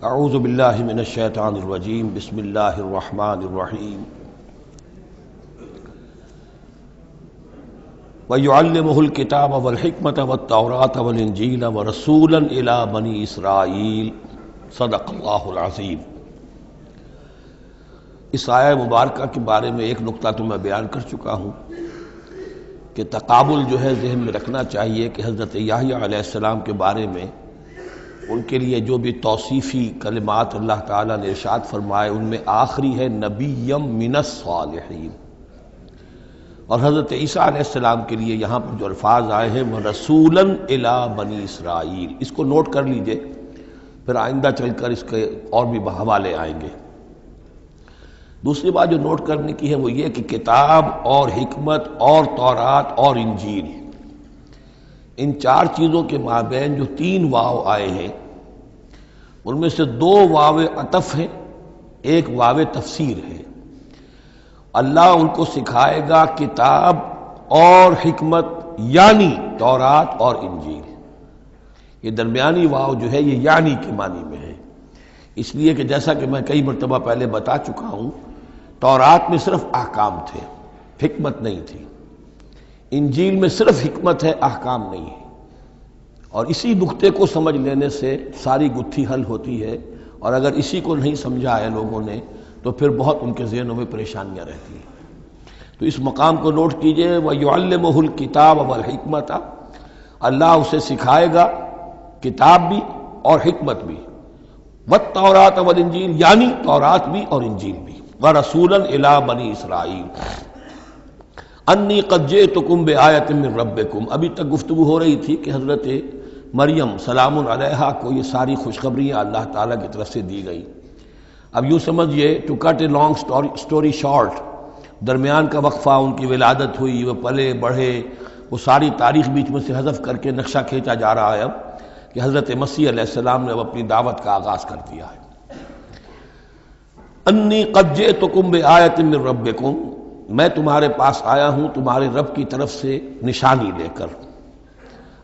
اعوذ باللہ من الشیطان الرجیم بسم اللہ الرحمن الرحیم وَيُعَلِّمُهُ الْكِتَابَ وَالْحِكْمَةَ وَالتَّوْرَاةَ وَالْإِنْجِيلَ وَرَسُولًا إِلَى بَنِي إِسْرَائِيلَ صدق اللہ العظیم۔ اس آیہ مبارکہ کے بارے میں ایک نقطہ تو میں بیان کر چکا ہوں کہ تقابل جو ہے ذہن میں رکھنا چاہیے کہ حضرت یحییٰ علیہ السلام کے بارے میں ان کے لیے جو بھی توصیفی کلمات اللہ تعالیٰ نے ارشاد فرمائے ان میں آخری ہے نبیم من الصالحین، اور حضرت عیسیٰ علیہ السلام کے لیے یہاں پر جو الفاظ آئے ہیں وہ رسولاً الی بنی اسرائیل، اس کو نوٹ کر لیجئے، پھر آئندہ چل کر اس کے اور بھی حوالے آئیں گے۔ دوسری بات جو نوٹ کرنے کی ہے وہ یہ کہ کتاب اور حکمت اور تورات اور انجیل، ان چار چیزوں کے مابین جو تین واو آئے ہیں ان میں سے دو واو عطف ہیں، ایک واو تفسیر ہے۔ اللہ ان کو سکھائے گا کتاب اور حکمت، یعنی تورات اور انجیل۔ یہ درمیانی واو جو ہے یہ یعنی کے معنی میں ہے، اس لیے کہ جیسا کہ میں کئی مرتبہ پہلے بتا چکا ہوں، تورات میں صرف احکام تھے، حکمت نہیں تھی۔ انجیل میں صرف حکمت ہے، احکام نہیں ہے، اور اسی نقطے کو سمجھ لینے سے ساری گتھی حل ہوتی ہے، اور اگر اسی کو نہیں سمجھا ہے لوگوں نے تو پھر بہت ان کے ذہنوں میں پریشانیاں رہتی ہیں۔ تو اس مقام کو نوٹ کیجئے، وَيُعَلِّمُهُ الْكِتَابَ وَالْحِكْمَةَ، اللہ اسے سکھائے گا کتاب بھی اور حکمت بھی، وَالتَّوْرَاةَ وَالْإِنْجِيلَ، یعنی تورات بھی اور انجیل بھی، وَرَسُولًا إِلَىٰ بَنِي إِسْرَائِيلَ انی قد جئتکم بآیۃ من ربکم۔ ابھی تک گفتگو ہو رہی تھی کہ حضرت مریم سلام علیہا کو یہ ساری خوشخبریاں اللہ تعالیٰ کی طرف سے دی گئی۔ اب یوں سمجھئے، to cut a long story short, درمیان کا وقفہ، ان کی ولادت ہوئی، وہ پلے بڑھے، وہ ساری تاریخ بیچ میں سے حذف کر کے نقشہ کھینچا جا رہا ہے اب کہ حضرت مسیح علیہ السلام نے اب اپنی دعوت کا آغاز کر دیا ہے۔ انی قد جئتکم بآیۃ من ربکم، میں تمہارے پاس آیا ہوں تمہارے رب کی طرف سے نشانی لے کر۔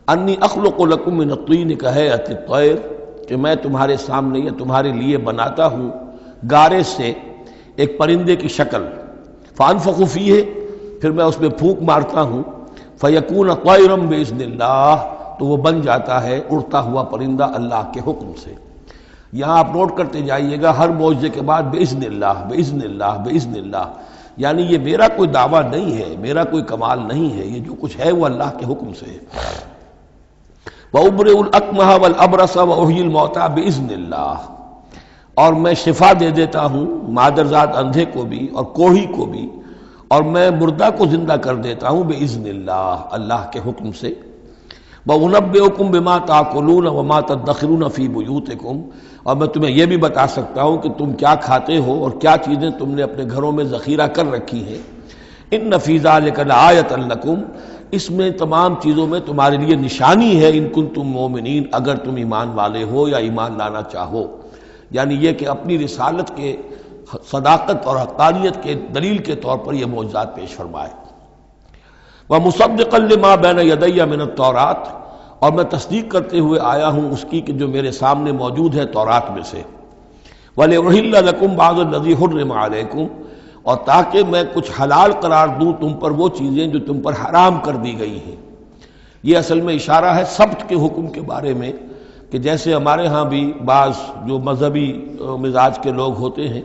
انی اخلق لکم من الطین کہیئۃ الطیر، کہ میں تمہارے سامنے یا تمہارے لیے بناتا ہوں گارے سے ایک پرندے کی شکل، فانفخ فیہ، پھر میں اس میں پھونک مارتا ہوں، فیکون طیرا باذن اللہ، تو وہ بن جاتا ہے اڑتا ہوا پرندہ اللہ کے حکم سے۔ یہاں آپ نوٹ کرتے جائیے گا، ہر معجزے کے بعد باذن اللہ باذن اللہ باذن اللہ، یعنی یہ میرا کوئی دعویٰ نہیں ہے، میرا کوئی کمال نہیں ہے، یہ جو کچھ ہے وہ اللہ کے حکم سے ہے۔ وَأُبْرِئُ الْأَكْمَحَ وَالْأَبْرَصَ وَأُحْيِي الْمَوْتَىٰ بِإِذْنِ اللَّهِ، اور میں شفا دے دیتا ہوں مادرزاد اندھے کو بھی اور کوڑھی کو بھی، اور میں مردہ کو زندہ کر دیتا ہوں بِإِذْنِ اللَّهِ، اللہ کے حکم سے۔ وَأُنَبِّئُكُم بِمَا تَأْكُلُونَ وَمَا تَدَّخِرُونَ فِي بُيُوتِكُمْ، اور میں تمہیں یہ بھی بتا سکتا ہوں کہ تم کیا کھاتے ہو اور کیا چیزیں تم نے اپنے گھروں میں ذخیرہ کر رکھی ہیں۔ ان فی ذلک لآیۃ لکم، اس میں تمام چیزوں میں تمہارے لیے نشانی ہے، ان کنتم مومنین، اگر تم ایمان والے ہو یا ایمان لانا چاہو، یعنی یہ کہ اپنی رسالت کے صداقت اور حقانیت کے دلیل کے طور پر یہ معجزات پیش فرمائے۔ وَمُصَدِّقًا لِمَا بَيْنَ يَدَيَّ مِنَ التَّوْرَاةِ، اور میں تصدیق کرتے ہوئے آیا ہوں اس کی کہ جو میرے سامنے موجود ہے تورات میں سے۔ وَلِأُحِلَّ لَكُمْ بَعْضَ الَّذِي حُرِّمَ عَلَيْكُمْ، اور تاکہ میں کچھ حلال قرار دوں تم پر وہ چیزیں جو تم پر حرام کر دی گئی ہیں۔ یہ اصل میں اشارہ ہے سبت کے حکم کے بارے میں، کہ جیسے ہمارے ہاں بھی بعض جو مذہبی مزاج کے لوگ ہوتے ہیں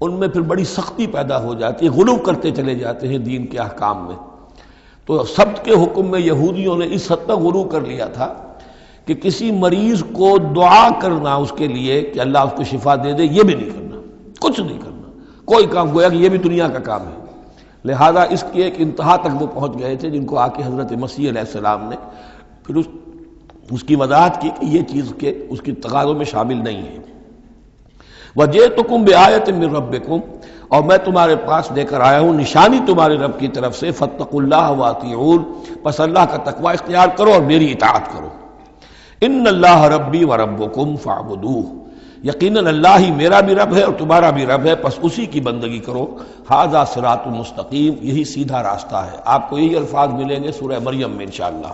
ان میں پھر بڑی سختی پیدا ہو جاتی ہے، غلو کرتے چلے جاتے ہیں دین کے احکام میں۔ تو سبت کے حکم میں یہودیوں نے اس حد تک غلو کر لیا تھا کہ کسی مریض کو دعا کرنا اس کے لیے کہ اللہ اس کو شفا دے دے، یہ بھی نہیں کرنا، کچھ نہیں کرنا، کوئی کام، گویا کہ یہ بھی دنیا کا کام ہے۔ لہذا اس کی ایک انتہا تک وہ پہنچ گئے تھے جن کو آ کے حضرت مسیح علیہ السلام نے پھر اس کی وضاحت کی کہ یہ چیز کے اس کی تقاضوں میں شامل نہیں ہے۔ وَجِئْتُكُم بِآیَةٍ مِّن رَبِّكُمْ، اور میں تمہارے پاس لے کر آیا ہوں نشانی تمہارے رب کی طرف سے، فَاتَّقُوا اللَّهَ وَأَطِیعُونِ، پس اللہ کا تقوی اختیار کرو اور میری اطاعت کرو۔ ان اللہ ربی و ربکم فاعبدوہ، یقیناً اللہ ہی میرا بھی رب ہے اور تمہارا بھی رب ہے، پس اسی کی بندگی کرو۔ ھذا صراط مستقیم، یہی سیدھا راستہ ہے۔ آپ کو یہی الفاظ ملیں گے سورہ مریم میں انشاءاللہ۔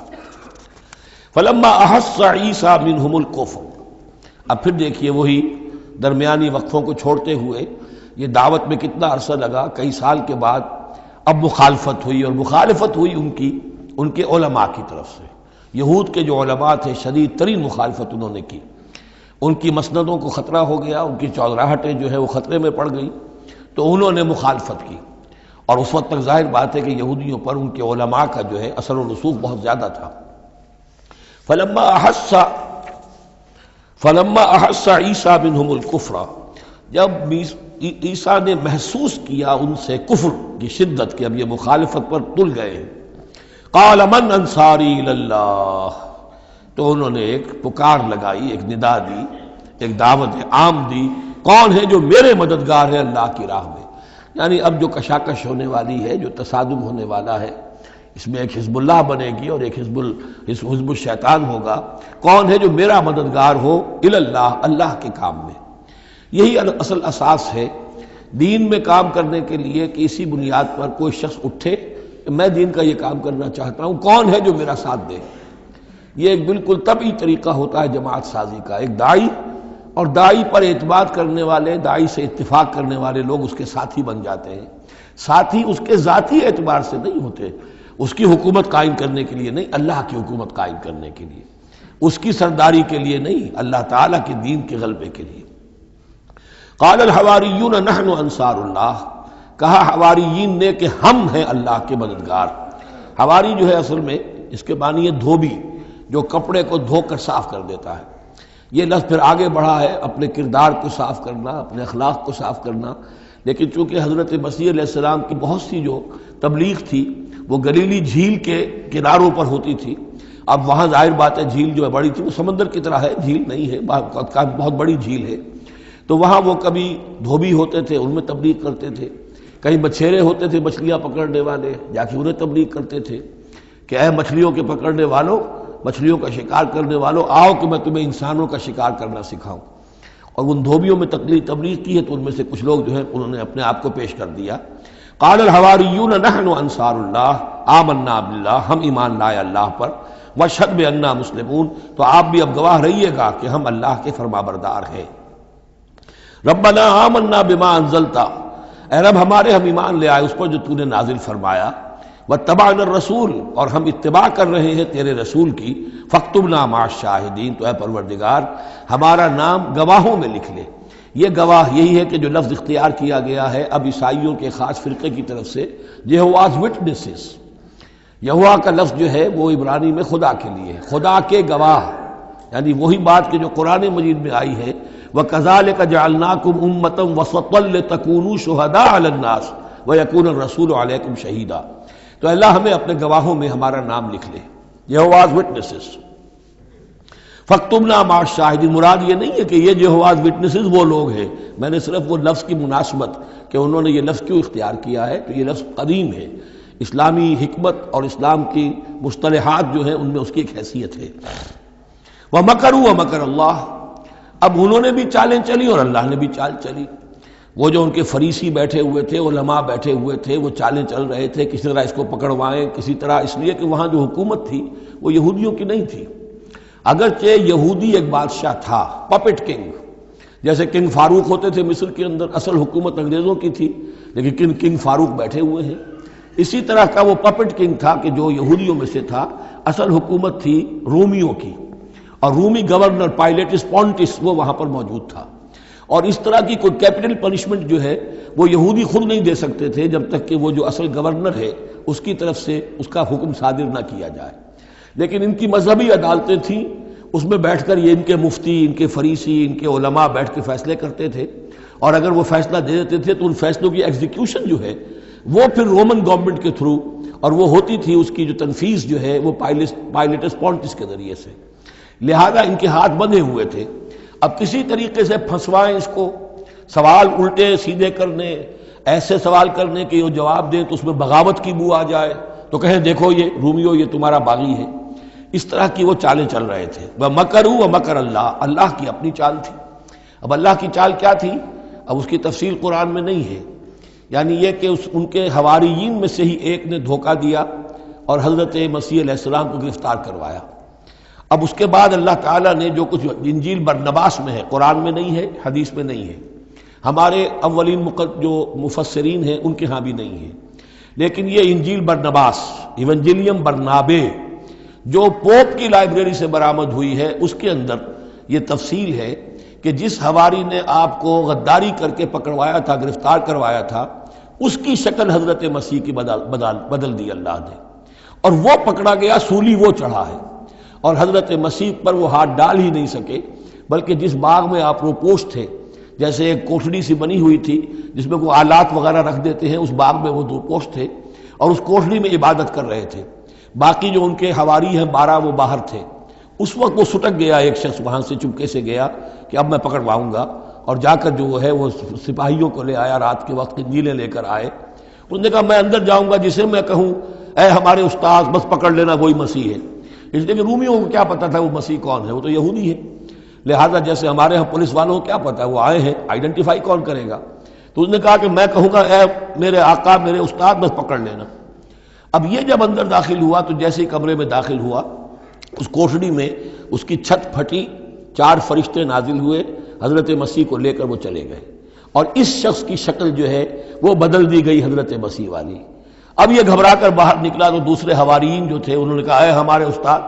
فلما احس عیسیٰ منہم الکفر، اب پھر دیکھیے وہی درمیانی وقفوں کو چھوڑتے ہوئے یہ دعوت میں کتنا عرصہ لگا، کئی سال کے بعد اب مخالفت ہوئی، اور مخالفت ہوئی ان کے علماء کی طرف سے۔ یہود کے جو علماء تھے شدید ترین مخالفت انہوں نے کی، ان کی مسندوں کو خطرہ ہو گیا، ان کی چودراہٹیں جو ہے وہ خطرے میں پڑ گئی، تو انہوں نے مخالفت کی۔ اور اس وقت تک ظاہر بات ہے کہ یہودیوں پر ان کے علماء کا جو ہے اثر و رسوخ بہت زیادہ تھا۔ فلما احس عیسیٰ منہم الکفر، جب عیسیٰ نے محسوس کیا ان سے کفر کی شدت کہ اب یہ مخالفت پر تل گئے ہیں، قال من انصاری الی اللہ، تو انہوں نے ایک پکار لگائی، ایک ندا دی، ایک دعوت عام دی، کون ہے جو میرے مددگار ہے اللہ کی راہ میں؟ یعنی اب جو کشاکش ہونے والی ہے، جو تصادم ہونے والا ہے، اس میں ایک حزب اللہ بنے گی اور ایک حزب الشیطان ہوگا، کون ہے جو میرا مددگار ہو الی اللہ، اللہ کے کام میں۔ یہی اصل اساس ہے دین میں کام کرنے کے لیے کہ اسی بنیاد پر کوئی شخص اٹھے کہ میں دین کا یہ کام کرنا چاہتا ہوں، کون ہے جو میرا ساتھ دے۔ یہ ایک بالکل طبعی طریقہ ہوتا ہے جماعت سازی کا، ایک داعی اور داعی پر اعتماد کرنے والے، داعی سے اتفاق کرنے والے لوگ اس کے ساتھی بن جاتے ہیں۔ ساتھی اس کے ذاتی اعتبار سے نہیں ہوتے، اس کی حکومت قائم کرنے کے لیے نہیں، اللہ کی حکومت قائم کرنے کے لیے، اس کی سرداری کے لیے نہیں، اللہ تعالیٰ کے دین کے غلبے کے لیے۔ قال الحواریون نحن انصار اللہ، کہا حواریین نے کہ ہم ہیں اللہ کے مددگار۔ حواری جو ہے اصل میں اس کے معنی ہے دھوبی، جو کپڑے کو دھو کر صاف کر دیتا ہے۔ یہ لفظ پھر آگے بڑھا ہے اپنے کردار کو صاف کرنا، اپنے اخلاق کو صاف کرنا، لیکن چونکہ حضرت مسیح علیہ السلام کی بہت سی جو تبلیغ تھی وہ گلیلی جھیل کے کناروں پر ہوتی تھی، اب وہاں ظاہر بات ہے جھیل جو ہے بڑی تھی، وہ سمندر کی طرح ہے، جھیل نہیں ہے، بہت بڑی جھیل ہے، تو وہاں وہ کبھی دھوبی ہوتے تھے، ان میں تبلیغ کرتے تھے، کہیں مچھیرے ہوتے تھے مچھلیاں پکڑنے والے، جا کے انہیں تبلیغ کرتے تھے کہ اے مچھلیوں کے پکڑنے والوں، مچھلیوں کا شکار کرنے والوں، آؤ کہ میں تمہیں انسانوں کا شکار کرنا سکھاؤں۔ اور ان دھوبیوں میں تبلیغ کی ہے، تو ان میں سے کچھ لوگ جو ہیں انہوں نے اپنے آپ کو پیش کر دیا۔ قال الحواریون نحن انصار اللہ آمنا باللہ، ہم ایمان لائے اللہ پر، واشہد بأننا مسلمون، تو آپ بھی اب گواہ رہیے گا کہ ہم اللہ کے فرمانبردار ہیں۔ ربنا آمنا بما انزلتا، اے رب ہمارے ہم ایمان لے آئے اس پر جو تو نے نازل فرمایا، واتبعنا الرسول، اور ہم اتباع کر رہے ہیں تیرے رسول کی، فاکتبنا مع الشاہدین، تو اے پروردگار ہمارا نام گواہوں میں لکھ لے۔ یہ گواہ یہی ہے کہ جو لفظ اختیار کیا گیا ہے اب عیسائیوں کے خاص فرقے کی طرف سے، یہواز وٹنسز، یہوا کا لفظ جو ہے وہ عبرانی میں خدا کے لیے ہے، خدا کے گواہ، یعنی وہی بات کہ جو قرآن مجید میں آئی ہے، وَكَذَلِكَ جَعَلْنَاكُمْ أُمَّةً وَسَطًا لِتَكُونُوا شُهَدَاءَ عَلَى النَّاسِ وَيَكُونَ الرَّسُولُ عَلَيْكُمْ شَهِيدًا، تو اللہ ہمیں اپنے گواہوں میں ہمارا نام لکھ لے، یہواز وٹنسز۔ فَاكْتُبْنَا مَعَ الشَّاهِدِينَ، مراد یہ نہیں ہے کہ یہ یہواز وٹنسز وہ لوگ ہیں، میں نے صرف وہ لفظ کی مناسبت کہ انہوں نے یہ لفظ کیوں اختیار کیا ہے، تو یہ لفظ قدیم ہے، اسلامی حکمت اور اسلام کی مصطلحات جو ہیں ان میں اس کی ایک حیثیت ہے۔ وَمَكَرُوا وَمَكَرَ اللَّهُ، اب انہوں نے بھی چالیں چلی اور اللہ نے بھی چال چلی۔ وہ جو ان کے فریسی بیٹھے ہوئے تھے، علماء بیٹھے ہوئے تھے، وہ چالیں چل رہے تھے کسی طرح اس کو پکڑوائیں، کسی طرح، اس لیے کہ وہاں جو حکومت تھی وہ یہودیوں کی نہیں تھی، اگرچہ یہودی ایک بادشاہ تھا، پپٹ کنگ، جیسے کنگ فاروق ہوتے تھے مصر کے اندر، اصل حکومت انگریزوں کی تھی لیکن کنگ فاروق بیٹھے ہوئے ہیں، اسی طرح کا وہ پپٹ کنگ تھا کہ جو یہودیوں میں سے تھا، اصل حکومت تھی رومیوں کی، اور رومی گورنر پائلیٹس پونٹس وہ وہاں پر موجود تھا، اور اس طرح کی کوئی کیپٹل پنشمنٹ جو ہے وہ یہودی خود نہیں دے سکتے تھے جب تک کہ وہ جو اصل گورنر ہے اس کی طرف سے اس کا حکم صادر نہ کیا جائے، لیکن ان کی مذہبی عدالتیں تھیں، اس میں بیٹھ کر یہ ان کے مفتی، ان کے فریسی، ان کے علماء بیٹھ کے فیصلے کرتے تھے، اور اگر وہ فیصلہ دے دیتے تھے تو ان فیصلوں کی ایگزیکیوشن جو ہے وہ پھر رومن گورنمنٹ کے تھرو، اور وہ ہوتی تھی اس کی جو تنفیذ جو ہے وہ پائلیٹس پونٹس کے ذریعے سے، لہذا ان کے ہاتھ بندھے ہوئے تھے۔ اب کسی طریقے سے پھنسوائیں اس کو، سوال الٹے سیدھے کرنے، ایسے سوال کرنے کہ وہ جواب دیں تو اس میں بغاوت کی بو آ جائے، تو کہیں دیکھو یہ رومیو یہ تمہارا باغی ہے، اس طرح کی وہ چالیں چل رہے تھے۔ وَمَكَرُوا وَمَكَرَ اللَّهُ، اللہ کی اپنی چال تھی۔ اب اللہ کی چال کیا تھی، اب اس کی تفصیل قرآن میں نہیں ہے، یعنی یہ کہ ان کے حواریین میں سے ہی ایک نے دھوکہ دیا اور حضرت مسیح علیہ السلام کو گرفتار کروایا۔ اب اس کے بعد اللہ تعالیٰ نے جو کچھ انجیل برنباس میں ہے، قرآن میں نہیں ہے، حدیث میں نہیں ہے، ہمارے اولین جو مفسرین ہیں ان کے ہاں بھی نہیں ہے، لیکن یہ انجیل برنباس، ایونجیلیم برنابے، جو پوپ کی لائبریری سے برآمد ہوئی ہے، اس کے اندر یہ تفصیل ہے کہ جس حواری نے آپ کو غداری کر کے پکڑوایا تھا، گرفتار کروایا تھا، اس کی شکل حضرت مسیح کی بدل دی اللہ نے، اور وہ پکڑا گیا، سولی وہ چڑھا ہے، اور حضرت مسیح پر وہ ہاتھ ڈال ہی نہیں سکے، بلکہ جس باغ میں آپ روپوش تھے، جیسے ایک کوٹھڑی سی بنی ہوئی تھی جس میں کوئی آلات وغیرہ رکھ دیتے ہیں، اس باغ میں وہ روپوش تھے اور اس کوٹھڑی میں عبادت کر رہے تھے، باقی جو ان کے حواری ہیں 12 وہ باہر تھے۔ اس وقت وہ سٹک گیا، ایک شخص وہاں سے چپکے سے گیا کہ اب میں پکڑواؤں گا، اور جا کر جو ہے وہ سپاہیوں کو لے آیا، رات کے وقت نیلے لے کر آئے، اس نے کہا میں اندر جاؤں گا، جسے میں کہوں اے ہمارے استاد بس پکڑ لینا وہی مسیح ہے، اس لیے کہ رومیوں کو کیا پتا تھا وہ مسیح کون ہے، وہ تو یہودی ہے، لہذا جیسے ہمارے ہاں پولیس والوں کو کیا پتا ہے وہ آئے ہیں، آئیڈینٹیفائی کون کرے گا، تو اس نے کہا کہ میں کہوں گا اے میرے آقا میرے استاد بس پکڑ لینا۔ اب یہ جب اندر داخل ہوا تو جیسے ہی کمرے میں داخل ہوا، اس کوٹھڑی میں اس کی چھت پھٹی، 4 فرشتے نازل ہوئے، حضرت مسیح کو لے کر وہ چلے گئے، اور اس شخص کی شکل جو ہے وہ بدل دی گئی حضرت مسیح والی۔ اب یہ گھبرا کر باہر نکلا تو دوسرے حواریین جو تھے انہوں نے کہا اے ہمارے استاد،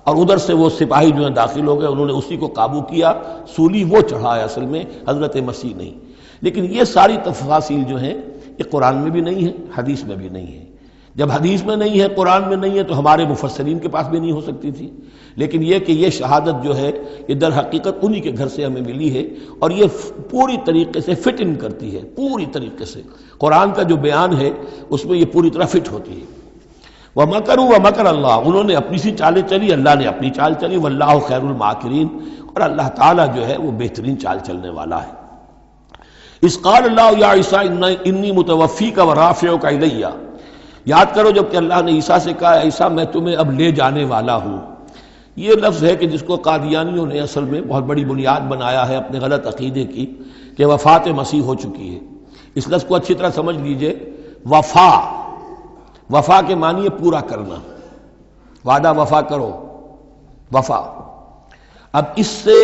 اور ادھر سے وہ سپاہی جو ہیں داخل ہو گئے، انہوں نے اسی کو قابو کیا، سولی وہ چڑھا ہے اصل میں، حضرت مسیح نہیں۔ لیکن یہ ساری تفاصیل جو ہیں یہ قرآن میں بھی نہیں ہے، حدیث میں بھی نہیں ہے۔ جب حدیث میں نہیں ہے، قرآن میں نہیں ہے، تو ہمارے مفسرین کے پاس بھی نہیں ہو سکتی تھی، لیکن یہ کہ یہ شہادت جو ہے یہ در حقیقت انہی کے گھر سے ہمیں ملی ہے، اور یہ پوری طریقے سے فٹ ان کرتی ہے، پوری طریقے سے قرآن کا جو بیان ہے اس میں یہ پوری طرح فٹ ہوتی ہے۔ وَمَكَرُوا وَمَكَرَ اللَّهُ، انہوں نے اپنی سی چالیں چلی، اللہ نے اپنی چال چلی، وَاللَّهُ خَيْرُ الْمَاكِرِينَ، اور اللہ تعالیٰ جو ہے وہ بہترین چال چلنے والا ہے۔ اِذْ قَالَ اللَّهُ يَا عِيسَىٰ إِنِّي مُتَوَفِّيكَ وَرَافِعُكَ إِلَيَّ، یاد کرو جب کہ اللہ نے عیسیٰ سے کہا عیسیٰ میں تمہیں اب لے جانے والا ہوں، یہ لفظ ہے کہ جس کو قادیانیوں نے اصل میں بہت بڑی بنیاد بنایا ہے اپنے غلط عقیدے کی، کہ وفات مسیح ہو چکی ہے۔ اس لفظ کو اچھی طرح سمجھ لیجئے، وفا کے معنی ہے پورا کرنا، وعدہ وفا کرو، وفا۔ اب اس سے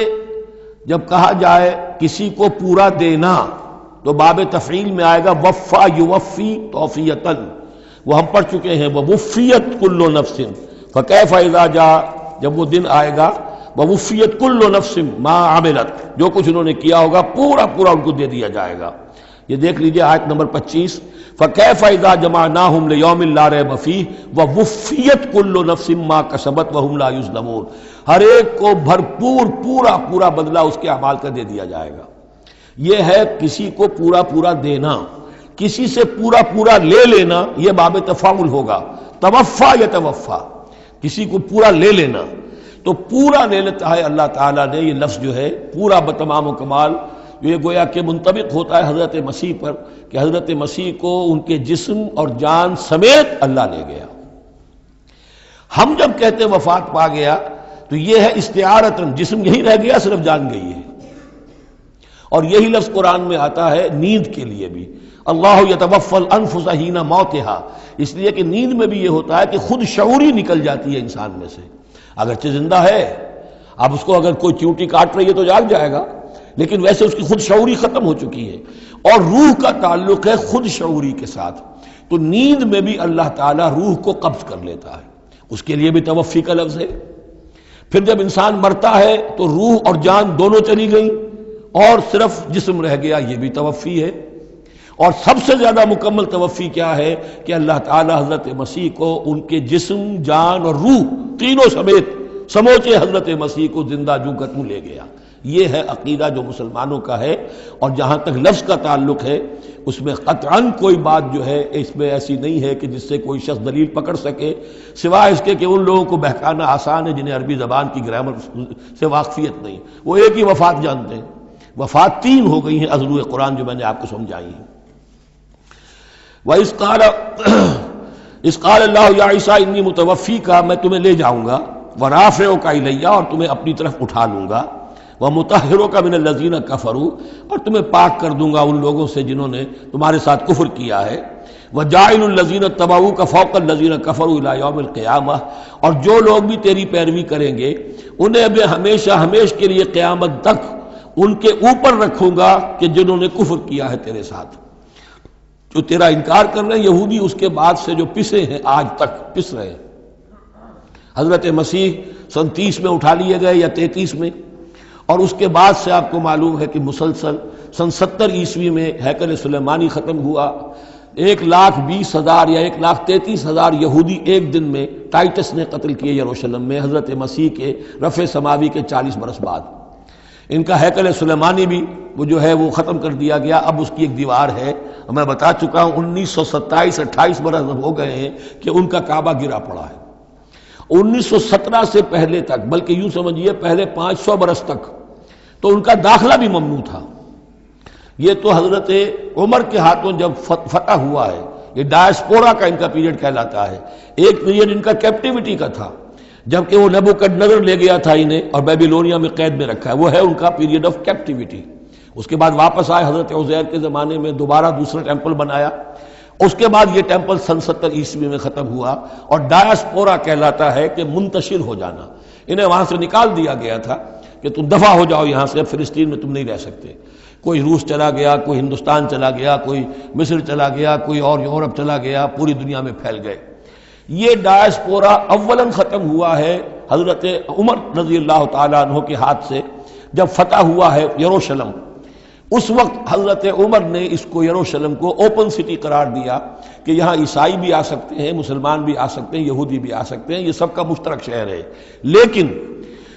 جب کہا جائے کسی کو پورا دینا تو باب تفعیل میں آئے گا وفا یوفی توفیتاً، وہ ہم پڑھ چکے ہیں، ووفیت کل نفس فکیف اذا جاء، جب وہ دن آئے گا ووفیت کل نفس ما عملت، جو کچھ انہوں نے کیا ہوگا پورا پورا ان کو دے دیا جائے گا۔ یہ دیکھ لیجئے آیت نمبر 25، فَكَيْفَ إِذَا جَمَعْنَاهُمْ لِيَوْمٍ لَا رَيْبَ فِيهِ وَوُفِّيَتْ كُلُّ نَفْسٍ مَا كَسَبَتْ وَهُمْ لَا يُظْلَمُونَ، ہر ایک کو بھرپور پورا بدلہ اس کے اعمال کا دے دیا جائے گا۔ یہ ہے کسی کو پورا دینا، کسی سے پورا لے لینا، یہ باب تفاعل ہوگا، توفا یا توفا، کسی کو پورا لے لینا، تو پورا لے لیتا ہے اللہ تعالیٰ نے۔ یہ لفظ جو ہے پورا بتمام و کمال، یہ گویا کہ منطبق ہوتا ہے حضرت مسیح پر، کہ حضرت مسیح کو ان کے جسم اور جان سمیت اللہ لے گیا۔ ہم جب کہتے وفات پا گیا تو یہ ہے استعارتاً، جسم یہی رہ گیا صرف جان گئی ہے، اور یہی لفظ قرآن میں آتا ہے نیند کے لیے بھی، اللہ یتوفی الانفس حین موتہا، اس لیے کہ نیند میں بھی یہ ہوتا ہے کہ خود شعوری نکل جاتی ہے انسان میں سے، اگرچہ زندہ ہے، اب اس کو اگر کوئی چیونٹی کاٹ رہی ہے تو جاگ جائے گا، لیکن ویسے اس کی خود شعوری ختم ہو چکی ہے، اور روح کا تعلق ہے خود شعوری کے ساتھ، تو نیند میں بھی اللہ تعالیٰ روح کو قبض کر لیتا ہے، اس کے لیے بھی توفی کا لفظ ہے۔ پھر جب انسان مرتا ہے تو روح اور جان دونوں چلی گئیں اور صرف جسم رہ گیا، یہ بھی توفی ہے۔ اور سب سے زیادہ مکمل توفی کیا ہے کہ اللہ تعالیٰ حضرت مسیح کو ان کے جسم، جان اور روح تینوں سمیت سموچے حضرت مسیح کو زندہ جو کا توں لے گیا۔ یہ ہے عقیدہ جو مسلمانوں کا ہے، اور جہاں تک لفظ کا تعلق ہے اس میں قطعاً کوئی بات جو ہے اس میں ایسی نہیں ہے کہ جس سے کوئی شخص دلیل پکڑ سکے، سوائے اس کے کہ ان لوگوں کو بہکانا آسان ہے جنہیں عربی زبان کی گرامر سے واقفیت نہیں، وہ ایک ہی وفات جانتے ہیں۔ وفات 3 ہو گئی ہیں ازلو قرآن جو میں نے آپ کو سمجھائی ہیں۔ وَإِذْ قَالَ اللَّهُ يَا عِيسَىٰ إِنِّي مُتَوَفِّيكَ، میں تمہیں لے جاؤں گا، وَرَافِعُكَ إِلَيَّ، اور تمہیں اپنی طرف اٹھا لوں گا، وَمُطَهِّرُكَ مِنَ الَّذِينَ كَفَرُوا، اور تمہیں پاک کر دوں گا ان لوگوں سے جنہوں نے تمہارے ساتھ کفر کیا ہے، وَجَاعِلُ الَّذِينَ اتَّبَعُوكَ فَوْقَ الَّذِينَ كَفَرُوا إِلَىٰ يَوْمِ الْقِيَامَةِ، اور جو لوگ بھی تیری پیروی کریں گے انہیں میں ہمیشہ ہمیش کے لیے قیامت تک ان کے اوپر رکھوں گا کہ جنہوں نے کفر کیا ہے تیرے ساتھ، جو تیرا انکار کر رہے ہیں یہودی، اس کے بعد سے جو پسے ہیں آج تک پس رہے ہیں۔ حضرت مسیح سن 30 میں اٹھا لیے گئے یا 33 میں، اور اس کے بعد سے آپ کو معلوم ہے کہ مسلسل سن 70 عیسوی میں ہیکل سلیمانی ختم ہوا، 1,20,000 یا 1,33,000 یہودی ایک دن میں ٹائٹس نے قتل کیے یروشلم میں حضرت مسیح کے رفع سماوی کے 40 برس بعد۔ ان کا ہیکل سلیمانی بھی وہ جو ہے وہ ختم کر دیا گیا، اب اس کی ایک دیوار ہے، میں بتا چکا ہوں 1927-28 برس ہو گئے ہیں کہ ان کا کعبہ گرا پڑا ہے۔ 1917 سے پہلے تک، بلکہ یوں سمجھیے پہلے 500 برس تک تو ان کا داخلہ بھی ممنوع تھا۔ یہ تو حضرت عمر کے ہاتھوں جب فتح ہوا ہے، یہ ڈائسپورا کا ان کا پیریڈ کہلاتا ہے۔ ایک پیریڈ ان کا کیپٹیوٹی کا تھا، جبکہ وہ نبوکڈنیزر لے گیا تھا انہیں اور بیبیلونیا میں قید میں رکھا ہے، وہ ہے ان کا پیریڈ آف کیپٹیوٹی۔ اس کے بعد واپس آئے حضرت عزیر کے زمانے میں، دوبارہ دوسرا ٹیمپل بنایا، اس کے بعد یہ ٹیمپل سن 70 عیسوی میں ختم ہوا، اور ڈائسپورا کہلاتا ہے کہ منتشر ہو جانا۔ انہیں وہاں سے نکال دیا گیا تھا کہ تم دفع ہو جاؤ یہاں سے، فلسطین میں تم نہیں رہ سکتے۔ کوئی روس چلا گیا، کوئی ہندوستان چلا گیا، کوئی مصر چلا گیا، کوئی اور یورپ چلا گیا، پوری دنیا میں پھیل گئے۔ یہ ڈائسپورا اولاً ختم ہوا ہے حضرت عمر رضی اللہ تعالیٰ عنہ کے ہاتھ سے، جب فتح ہوا ہے یروشلم۔ اس وقت حضرت عمر نے اس کو یروشلم کو اوپن سٹی قرار دیا کہ یہاں عیسائی بھی آ سکتے ہیں، مسلمان بھی آ سکتے ہیں، یہودی بھی آ سکتے ہیں، یہ سب کا مشترک شہر ہے۔ لیکن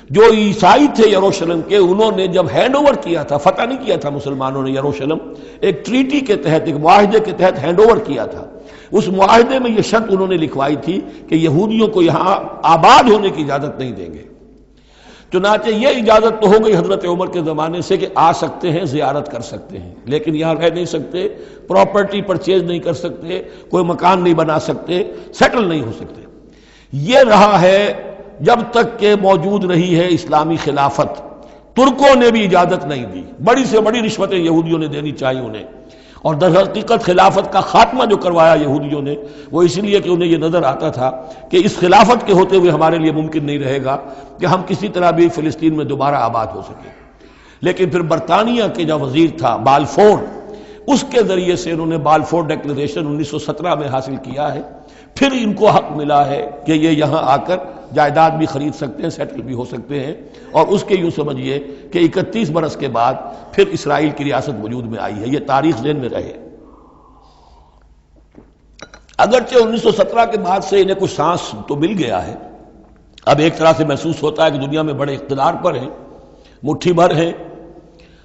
جو عیسائی تھے یروشلم کے، انہوں نے جب ہینڈ اوور کیا تھا، فتح نہیں کیا تھا مسلمانوں نے یروشلم، ایک ٹریٹی کے تحت، ایک معاہدے کے تحت ہینڈ اوور کیا تھا۔ اس معاہدے میں یہ شرط انہوں نے لکھوائی تھی کہ یہودیوں کو یہاں آباد ہونے کی اجازت نہیں دیں گے۔ چنانچہ یہ اجازت تو ہو گئی حضرت عمر کے زمانے سے کہ آ سکتے ہیں، زیارت کر سکتے ہیں، لیکن یہاں رہ نہیں سکتے، پراپرٹی پرچیز نہیں کر سکتے، کوئی مکان نہیں بنا سکتے، سیٹل نہیں ہو سکتے۔ یہ رہا ہے جب تک کہ موجود رہی ہے اسلامی خلافت۔ ترکوں نے بھی اجازت نہیں دی، بڑی سے بڑی رشوتیں یہودیوں نے دینی چاہیے انہیں، اور در حقیقت خلافت کا خاتمہ جو کروایا یہودیوں نے، وہ اس لیے کہ انہیں یہ نظر آتا تھا کہ اس خلافت کے ہوتے ہوئے ہمارے لیے ممکن نہیں رہے گا کہ ہم کسی طرح بھی فلسطین میں دوبارہ آباد ہو سکیں۔ لیکن پھر برطانیہ کے جو وزیر تھا بالفور، اس کے ذریعے سے انہوں نے بالفور ڈیکلریشن 1917 میں حاصل کیا ہے۔ پھر ان کو حق ملا ہے کہ یہ یہاں آ کر جائیداد بھی خرید سکتے ہیں، سیٹل بھی ہو سکتے ہیں، اور اس کے یوں سمجھیے کہ 31 برس کے بعد پھر اسرائیل کی ریاست وجود میں آئی ہے۔ یہ تاریخ ذہن میں رہے۔ اگرچہ 1917 کے بعد سے انہیں کچھ سانس تو مل گیا ہے، اب ایک طرح سے محسوس ہوتا ہے کہ دنیا میں بڑے اقتدار پر ہیں، مٹھی بھر ہیں،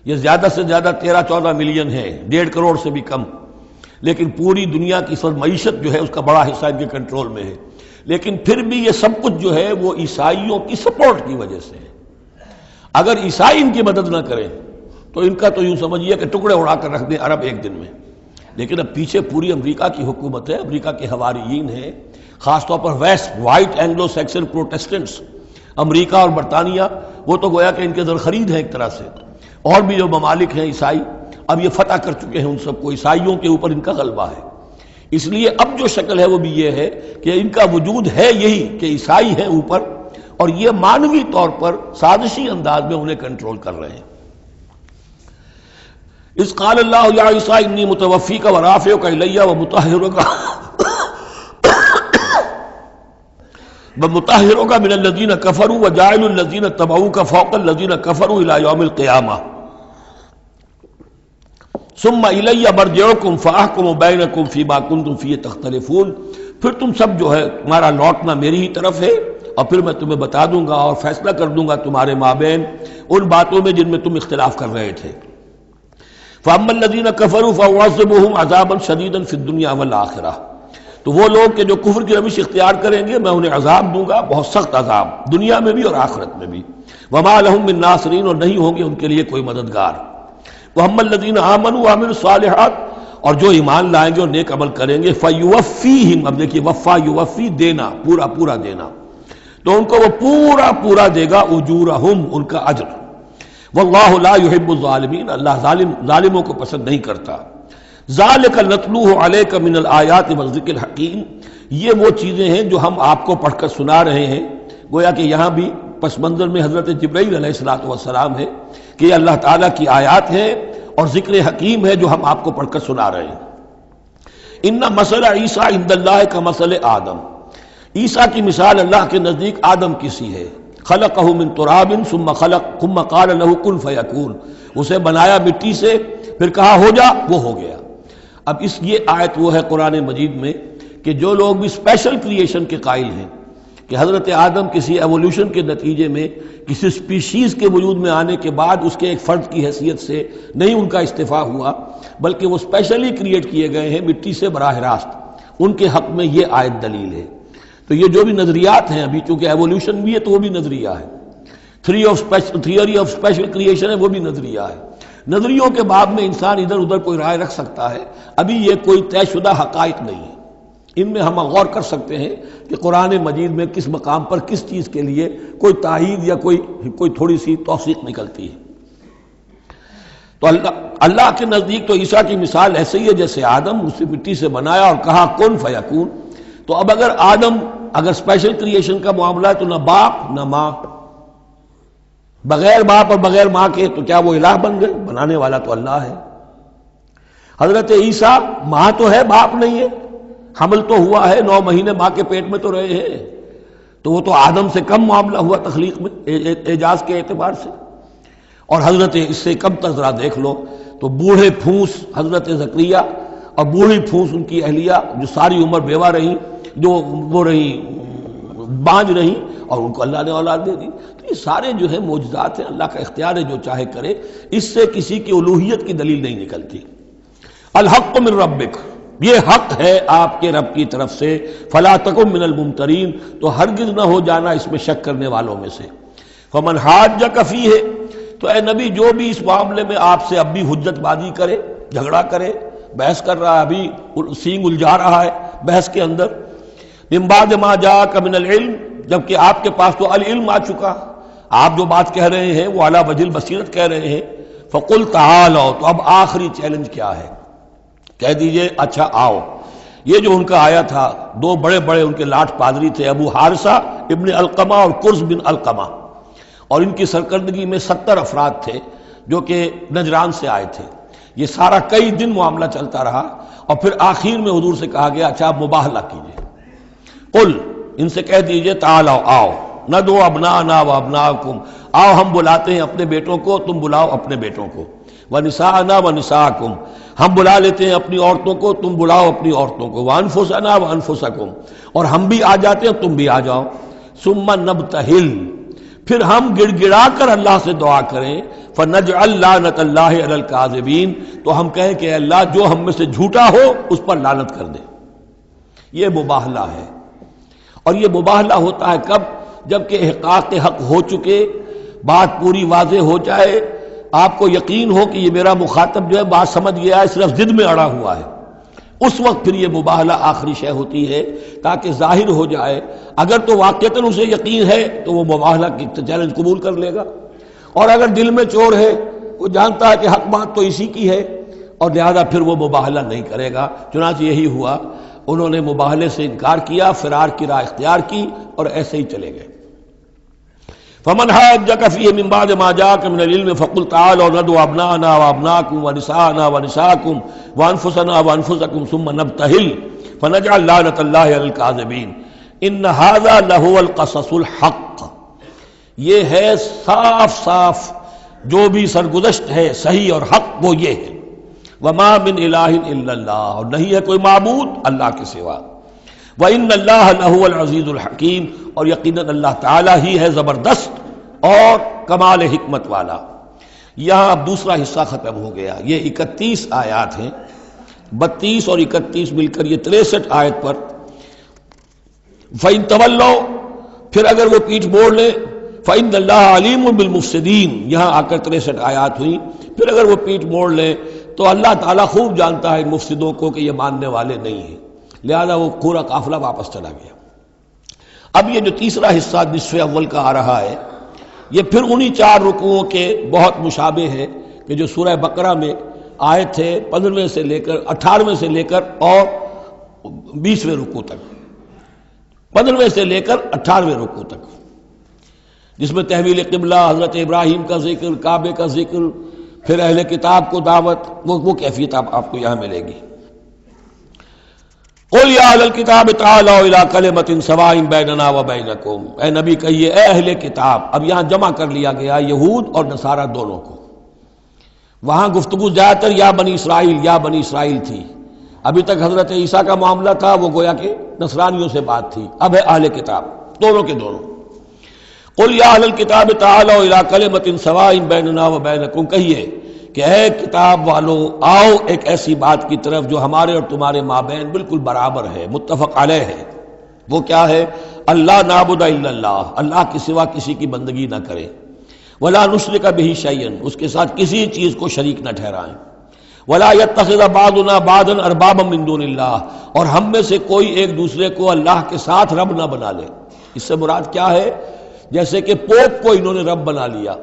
یہ زیادہ سے زیادہ 13-14 ملین ہے، 1.5 کروڑ سے بھی کم، لیکن پوری دنیا کی معیشت جو ہے اس کا بڑا حصہ ان کے کنٹرول میں ہے۔ لیکن پھر بھی یہ سب کچھ جو ہے وہ عیسائیوں کی سپورٹ کی وجہ سے ہے۔ اگر عیسائی ان کی مدد نہ کریں تو ان کا تو یوں سمجھیے کہ ٹکڑے اڑا کر رکھ دیں عرب ایک دن میں۔ لیکن اب پیچھے پوری امریکہ کی حکومت ہے، امریکہ کے حواریین ہیں، خاص طور پر west white Anglo Saxon Protestants, امریکہ اور برطانیہ، وہ تو گویا کہ ان کے زرخرید ہیں ایک طرح سے، اور بھی جو ممالک ہیں عیسائی اب یہ فتح کر چکے ہیں ان سب کو، عیسائیوں کے اوپر ان کا غلبہ ہے۔ اس لیے اب جو شکل ہے وہ بھی یہ ہے کہ ان کا وجود ہے یہی کہ عیسائی ہیں اوپر، اور یہ مانوی طور پر سازشی انداز میں انہیں کنٹرول کر رہے ہیں۔ اذ قال اللہ یا عیسیٰ انی متوفیک ورافعک الی ومطہرک من الذین کفروا وجاعل الذین اتبعوک فوق الذین کفروا الی یوم القیامہ ثم الی مرجعکم فاحکم بینکم فیما کنتم فیہ تختلفون۔ پھر تم سب جو ہے تمہارا لوٹنا میری ہی طرف ہے، اور پھر میں تمہیں بتا دوں گا اور فیصلہ کر دوں گا تمہارے مابین ان باتوں میں جن میں تم اختلاف کر رہے تھے۔ فاما الذین کفروا فاعذبهم عذابا شدیدا فی الدنیا والآخرہ، تو وہ لوگ کہ جو کفر کی روش اختیار کریں گے میں انہیں عذاب دوں گا، بہت سخت عذاب، دنیا میں بھی اور آخرت میں بھی۔ وما لهم من ناصرین، اور نہیں ہوں گے ان کے لیے کوئی مددگار۔ وَأَمَّا الَّذِينَ آمَنُوا وَعَمِلُوا الصَّالِحَاتِ، اور جو ایمان لائیں گے اور نیک عمل کریں گے، فَيُوَفِّيهِمْ، اب دیکھیے وفا یوفی دینا، پورا پورا دینا، تو ان کو وہ پورا پورا دے گا، اجورہم، ان کا اجر۔ واللہ لا يحب الظالمین، اللہ ظالموں کو پسند نہیں کرتا۔ ذالک نتلوہ علیک من الآیات والذکر الحکیم، یہ وہ چیزیں ہیں جو ہم آپ کو پڑھ کر سنا رہے ہیں۔ گویا کہ یہاں بھی پس منظر میں حضرت جبرائیل علیہ الصلوۃ والسلام ہے کہ یہ اللہ تعالیٰ کی آیات ہیں اور ذکر حکیم ہے جو ہم آپ کو پڑھ کر سنا رہے ہیں۔ ان مثل عیسیٰ عند اللہ کا مثل آدم، عیسیٰ کی مثال اللہ کے نزدیک آدم کی سی ہے۔ خلقہ من تراب ثم قال له کن فیکون، اسے بنایا مٹی سے پھر کہا ہو جا، وہ ہو گیا۔ اب یہ آیت وہ ہے قرآن مجید میں کہ جو لوگ بھی اسپیشل کریشن کے قائل ہیں کہ حضرت آدم کسی ایولیوشن کے نتیجے میں کسی سپیشیز کے وجود میں آنے کے بعد اس کے ایک فرد کی حیثیت سے نہیں ان کا استفاع ہوا، بلکہ وہ اسپیشلی کریٹ کیے گئے ہیں مٹی سے براہ راست، ان کے حق میں یہ آیت دلیل ہے۔ تو یہ جو بھی نظریات ہیں ابھی، چونکہ ایولیوشن بھی ہے تو وہ بھی نظریہ ہے، تھیوری آف اسپیشل کریشن ہے وہ بھی نظریہ ہے۔ نظریوں کے باب میں انسان ادھر ادھر کوئی رائے رکھ سکتا ہے، ابھی یہ کوئی طے شدہ حقائق نہیں ہے۔ ان میں ہم غور کر سکتے ہیں کہ قرآن مجید میں کس مقام پر کس چیز کے لیے کوئی تائید یا کوئی تھوڑی سی توثیق نکلتی ہے۔ تو اللہ کے نزدیک تو عیسیٰ کی مثال ایسے ہی ہے جیسے آدم، اسے مٹی سے بنایا اور کہا کن فیکون۔ تو اب اگر اسپیشل کریشن کا معاملہ ہے تو نہ باپ نہ ماں، بغیر باپ اور بغیر ماں کے تو کیا وہ الہ بن گئے؟ بنانے والا تو اللہ ہے۔ حضرت عیسیٰ ماں تو ہے باپ نہیں ہے، حمل تو ہوا ہے، 9 مہینے ماں کے پیٹ میں تو رہے ہیں، تو وہ تو آدم سے کم معاملہ ہوا تخلیق میں اعجاز کے اعتبار سے۔ اور حضرت اس سے کم تر ذرا دیکھ لو تو بوڑھے پھونس حضرت زکریا اور بوڑھی پھونس ان کی اہلیہ جو ساری عمر بیوہ رہیں، جو وہ رہیں بانج رہیں، اور ان کو اللہ نے اولاد دے دی۔ تو یہ سارے جو ہیں معجزات ہیں، اللہ کا اختیار ہے جو چاہے کرے، اس سے کسی کی الوہیت کی دلیل نہیں نکلتی۔ الحق من ربک، یہ حق ہے آپ کے رب کی طرف سے، فلا تکن من الممترین، تو ہرگز نہ ہو جانا اس میں شک کرنے والوں میں سے۔ فمن حاجک فیہ، تو اے نبی جو بھی اس معاملے میں آپ سے اب بھی حجت بازی کرے، جھگڑا کرے، بحث کر رہا ہے، ابھی سینگ الجھا رہا ہے بحث کے اندر، من بعد ما جاءک من العلم، جبکہ آپ کے پاس تو العلم آ چکا، آپ جو بات کہہ رہے ہیں وہ علی وجہ البصیرت کہہ رہے ہیں، فقل تعالوا، تو اب آخری چیلنج کیا ہے؟ کہہ دیجئے اچھا آؤ۔ یہ جو ان کا آیا تھا، 2 بڑے بڑے ان کے لاٹ پادری تھے، ابو حارثہ ابن علقمہ اور قرز بن علقمہ، اور ان کی سرکردگی میں 70 افراد تھے جو کہ نجران سے آئے تھے۔ یہ سارا کئی دن معاملہ چلتا رہا، اور پھر آخر میں حضور سے کہا گیا اچھا آپ مباہلہ کیجئے، قل، ان سے کہہ دیجئے تعالوا، آؤ، ندعو ابناءنا و ابناءکم، آؤ ہم بلاتے ہیں اپنے بیٹوں کو، تم بلاؤ اپنے بیٹوں کو، ونساءنا ونساءکم، ہم بلا لیتے ہیں اپنی عورتوں کو، تم بلاؤ اپنی عورتوں کو، وانفسنا وانفسکم، اور ہم بھی آ جاتے ہیں تم بھی آ جاؤ، ثم نبتہل، پھر ہم گڑ گڑا کر اللہ سے دعا کریں، فنجعل لعنت اللہ علی الکاذبین، تو ہم کہیں کہ اے اللہ جو ہم میں سے جھوٹا ہو اس پر لعنت کر دے۔ یہ مباہلہ ہے، اور یہ مباہلہ ہوتا ہے کب؟ جب کہ احقاق حق ہو چکے، بات پوری واضح ہو جائے، آپ کو یقین ہو کہ یہ میرا مخاطب جو ہے بات سمجھ گیا ہے، صرف ضد میں اڑا ہوا ہے، اس وقت پھر یہ مباہلہ آخری شے ہوتی ہے، تاکہ ظاہر ہو جائے۔ اگر تو واقعتاً اسے یقین ہے تو وہ مباہلہ کی چیلنج قبول کر لے گا، اور اگر دل میں چور ہے، وہ جانتا ہے کہ حق بات تو اسی کی ہے، اور لہذا پھر وہ مباہلہ نہیں کرے گا۔ چنانچہ یہی ہوا، انہوں نے مباہلے سے انکار کیا، فرار کی راہ اختیار کی، اور ایسے ہی چلے گئے۔ فمن حاجک فیہ من بعد ما جاءک من العلم فقل تعالوا ندعو ابناءنا وابناءکم ونساءنا ونساءکم وانفسنا وانفسکم ثم نبتہل فنجعل لعنت اللہ علی الکاذبین ان ھذا لہو القصص الحق، یہ ہے صاف صاف جو بھی سرگزشت ہے صحیح اور حق، وہ یہ ہے۔ وما من الہ الا اللہ، اور نہیں ہے کوئی معبود اللہ کے سوا۔ وَإِنَّ اللَّهَ لَهُوَ الْعَزِيزُ الْحَكِيمُ، اور یقیناً اللہ تعالیٰ ہی ہے زبردست اور کمال حکمت والا۔ یہاں اب دوسرا حصہ ختم ہو گیا۔ یہ 31 آیات ہیں، 32 اور 31 مل کر یہ 63 آیت پر۔ فَإِن تَوَلَّوْا، پھر اگر وہ پیٹھ موڑ لیں، فَإِنَّ اللَّهَ عَلِيمٌ بِالْمُفْسِدِينَ، یہاں آ کر 63 آیات ہوئی، پھر اگر وہ پیٹھ موڑ لیں تو اللہ تعالیٰ خوب جانتا ہے ان مفسدوں کو کہ یہ ماننے والے نہیں ہیں، لہذا وہ پورا قافلہ واپس چلا گیا۔ اب یہ جو تیسرا حصہ نصف اول کا آ رہا ہے، یہ پھر انہی 4 رکوعوں کے بہت مشابہ ہے کہ جو سورہ بقرہ میں آیت ہے 15ویں سے لے کر 18ویں سے لے کر اور 20ویں رکوع تک، 15ویں سے لے کر 18ویں رکوع تک، جس میں تحویل قبلہ، حضرت ابراہیم کا ذکر، کعبے کا ذکر، پھر اہل کتاب کو دعوت، وہ کیفیت آپ کو یہاں ملے گی۔ قل یا اہل الکتاب تعالوا الی کلمۃ سواء بیننا وبینکم، اے نبی کہیے اے اہل کتاب، اب یہاں جمع کر لیا گیا یہود اور نصارہ دونوں کو۔ وہاں گفتگو زیادہ تر یا بنی اسرائیل تھی، ابھی تک حضرت عیسیٰ کا معاملہ تھا، وہ گویا کہ نصرانیوں سے بات تھی، اب ہے اہل کتاب، دونوں کے دونوں۔ قل یا اہل الکتاب تعالوا الی کلمۃ سواء بیننا وبینکم، کہیے کہ اے کتاب والو آؤ ایک ایسی بات کی طرف جو ہمارے اور تمہارے مابین بالکل برابر ہے، متفق علیہ ہے۔ وہ کیا ہے؟ اللہ نعبد الا اللہ، اللہ کے سوا کسی کی بندگی نہ کرے، ولا نشرک بہ شیئا، اس کے ساتھ کسی چیز کو شریک نہ ٹھہرائیں، ولا یتخذ بعضنا بعضا اربابا من دون اللہ، اور ہم میں سے کوئی ایک دوسرے کو اللہ کے ساتھ رب نہ بنا لے۔ اس سے مراد کیا ہے؟ جیسے کہ پوپ کو انہوں نے رب بنا لیا،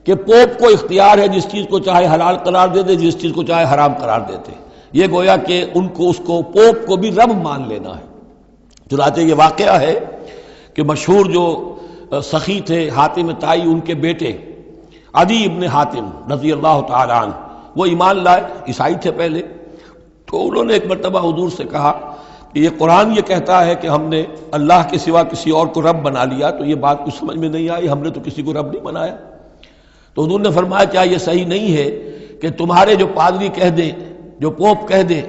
کہ پوپ کو اختیار ہے جس چیز کو چاہے حلال قرار دے دے، جس چیز کو چاہے حرام قرار دیتے، یہ گویا کہ ان کو اس کو پوپ کو بھی رب مان لینا ہے۔ چنانچہ یہ واقعہ ہے کہ مشہور جو سخی تھے حاتم طائی، ان کے بیٹے عدی ابن حاتم رضی اللہ تعالی عنہ، وہ ایمان لائے، عیسائی تھے پہلے، تو انہوں نے ایک مرتبہ حضور سے کہا کہ یہ قرآن یہ کہتا ہے کہ ہم نے اللہ کے سوا کسی اور کو رب بنا لیا، تو یہ بات کچھ سمجھ میں نہیں آئی، ہم نے تو کسی کو رب نہیں بنایا۔ تو حضور نے فرمایا کیا یہ صحیح نہیں ہے کہ تمہارے جو پادری کہہ دیں، جو پوپ کہہ دیں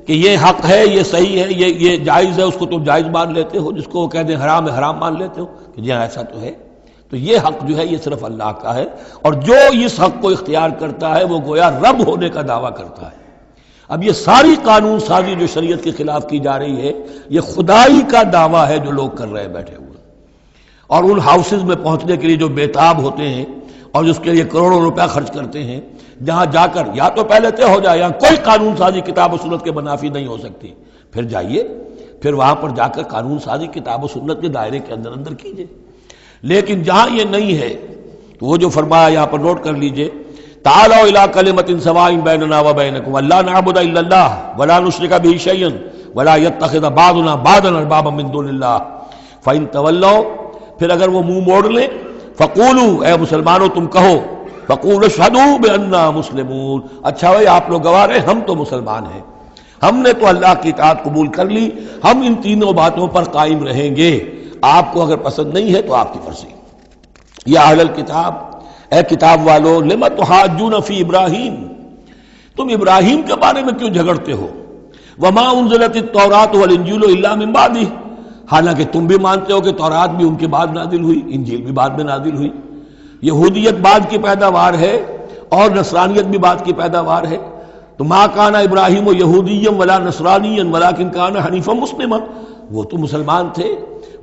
کہ یہ حق ہے، یہ صحیح ہے، یہ جائز ہے، اس کو تم جائز مان لیتے ہو، جس کو وہ کہہ دیں حرام ہے حرام مان لیتے ہو کہ جی ہاں ایسا تو ہے۔ تو یہ حق جو ہے یہ صرف اللہ کا ہے، اور جو اس حق کو اختیار کرتا ہے وہ گویا رب ہونے کا دعویٰ کرتا ہے۔ اب یہ ساری قانون سازی جو شریعت کے خلاف کی جا رہی ہے، یہ خدائی کا دعویٰ ہے جو لوگ کر رہے ہیں بیٹھے ہوئے، اور ان ہاؤسز میں پہنچنے کے لیے جو بےتاب ہوتے ہیں اور جس کے لیے کروڑوں روپیہ خرچ کرتے ہیں، جہاں جا کر یا تو پہلے طے ہو جائے یہاں کوئی قانون سازی کتاب و سنت کے منافی نہیں ہو سکتی، پھر جائیے، پھر وہاں پر جا کر قانون سازی کتاب و سنت کے دائرے کے اندر کیجیے۔ لیکن جہاں یہ نہیں ہے تو وہ جو فرمایا یہاں پر نوٹ کر لیجئے، تعالوا الی کلمۃ سواء بیننا وبینکم اللہ نعبد الا اللہ ولا نشرک بہ شیئا ولا یتخذ بعضنا بعضا اربابا من دون اللہ فإن تولوا، پھر اگر وہ منہ موڑ لیں، فقولوا، اے مسلمانوں تم کہو، فقولوا اشہدوا بأننا مسلمون، اچھا بھائی آپ لوگ گواہ رہے ہم تو مسلمان ہیں، ہم نے تو اللہ کی اطاعت قبول کر لی، ہم ان تینوں باتوں پر قائم رہیں گے، آپ کو اگر پسند نہیں ہے تو آپ کی مرضی۔ یا اہل الکتاب، اے کتاب والو، لم تحاجون فی ابراہیم، تم ابراہیم کے بارے میں کیوں جھگڑتے ہو؟ وما انزلت التوراۃ والانجیل الا من بعدہ، حالانکہ تم بھی مانتے ہو کہ تورات بھی ان کے بعد نازل ہوئی، انجیل بھی بعد میں نازل ہوئی، یہودیت بعد کی پیداوار ہے اور نصرانیت بھی بعد کی پیداوار ہے۔ تو ما کان ابراہیم یہودیا ولا نصرانیا ولکن کان حنیفا مسلما، وہ تو مسلمان تھے،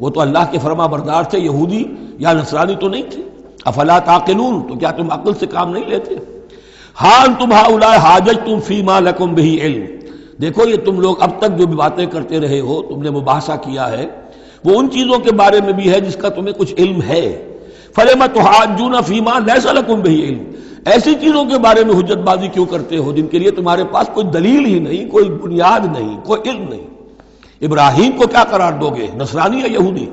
وہ تو اللہ کے فرما بردار تھے، یہودی یا نصرانی تو نہیں تھے۔ افلا تعقلون، تو کیا تم عقل سے کام نہیں لیتے؟ ہاں انتم ہؤلاء حاججتم فیما لکم بہ علم، دیکھو یہ تم لوگ اب تک جو بھی باتیں کرتے رہے ہو، تم نے مباحثہ کیا ہے، وہ ان چیزوں کے بارے میں بھی ہے جس کا تمہیں کچھ علم ہے۔ فلم تحاجون فیما لیس لکم بہ علم، ایسی چیزوں کے بارے میں حجت بازی کیوں کرتے ہو جن کے لیے تمہارے پاس کوئی دلیل ہی نہیں، کوئی بنیاد نہیں، کوئی علم نہیں؟ ابراہیم کو کیا قرار دو گے، نصرانی یا یہودی؟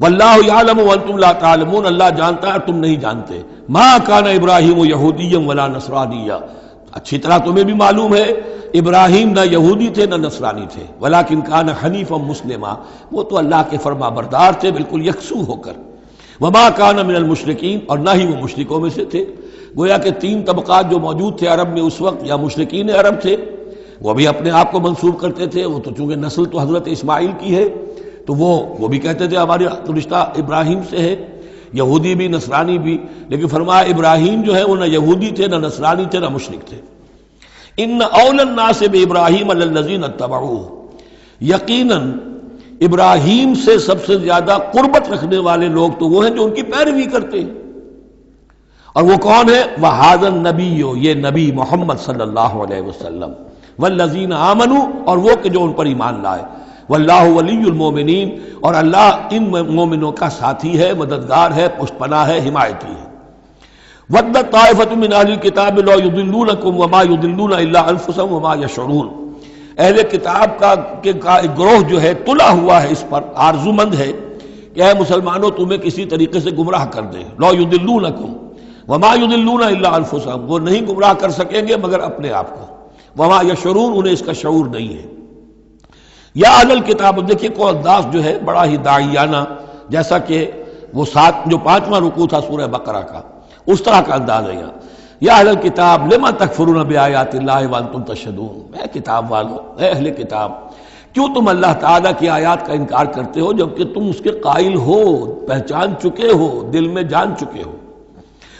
واللہ یعلم وانتم لا تعلمون، اللہ جانتا ہے تم نہیں جانتے۔ ما کان ابراہیم یہودیا ولا نصرانیا، اچھی طرح تمہیں بھی معلوم ہے ابراہیم نہ یہودی تھے نہ نصرانی تھے، ولیکن کان حنیفا مسلما، وہ تو اللہ کے فرما بردار تھے بالکل یکسو ہو کر۔ وما کان من المشرکین، اور نہ ہی وہ مشرکوں میں سے تھے۔ گویا کہ تین طبقات جو موجود تھے عرب میں اس وقت، یا مشرکین عرب تھے، وہ بھی اپنے آپ کو منسوب کرتے تھے، وہ تو چونکہ نسل تو حضرت اسماعیل کی ہے تو وہ بھی کہتے تھے ہمارا رشتہ ابراہیم سے ہے، یہودی بھی نصرانی بھی، لیکن فرمایا ابراہیم جو ہے وہ نہ یہودی تھے نہ نصرانی تھے نہ مشرک تھے۔ ان اول الناس بابراہیم الذین اتبعوہ، یقیناً ابراہیم سے سب سے زیادہ قربت رکھنے والے لوگ تو وہ ہیں جو ان کی پیروی کرتے ہیں، اور وہ کون ہے؟ وَهَذَا النَّبِيُّ، یہ نبی محمد صلی اللہ علیہ وسلم، والذین آمنوا، اور وہ کہ جو ان پر ایمان لائے، واللہ ولی المومنین، اور اللہ ان مومنوں کا ساتھی ہے، مددگار ہے، پشت پناہ ہے، حمایتی ہے۔ وَدَّتْ طَائِفَةٌ مِّنْ أَهْلِ الْكِتَابِ لَوْ يُضِلُّونَكُمْ وَمَا يُضِلُّونَ إِلَّا أَنفُسَهُمْ وَمَا يَشْعُرُونَ۔ اہل کتاب کا ایک گروہ جو ہے تلا ہوا ہے، اس پر آرزومند ہے کہ اے مسلمانوں تمہیں کسی طریقے سے گمراہ کر دیں۔ لَوْ يُضِلُّونَكُمْ وَمَا يُضِلُّونَ إِلَّا أَنفُسَهُمْ، وہ نہیں گمراہ کر سکیں گے مگر اپنے آپ کو۔ وَمَا يَشْعُرُونَ، انہیں اس کا شعور نہیں ہے۔ یا اہل الکتاب، دیکھیے کو انداز جو ہے بڑا ہی داعیانہ، جیسا کہ وہ جو 5واں رکوع تھا سورہ بقرہ کا، اس طرح کا انداز ہے یہاں۔ یا اہل الکتاب لما تکفرون بآیات اللہ وانتم تشہدون، اے کتاب والو، اے اہل کتاب، کیوں تم اللہ تعالیٰ کی آیات کا انکار کرتے ہو جبکہ تم اس کے قائل ہو، پہچان چکے ہو، دل میں جان چکے ہو۔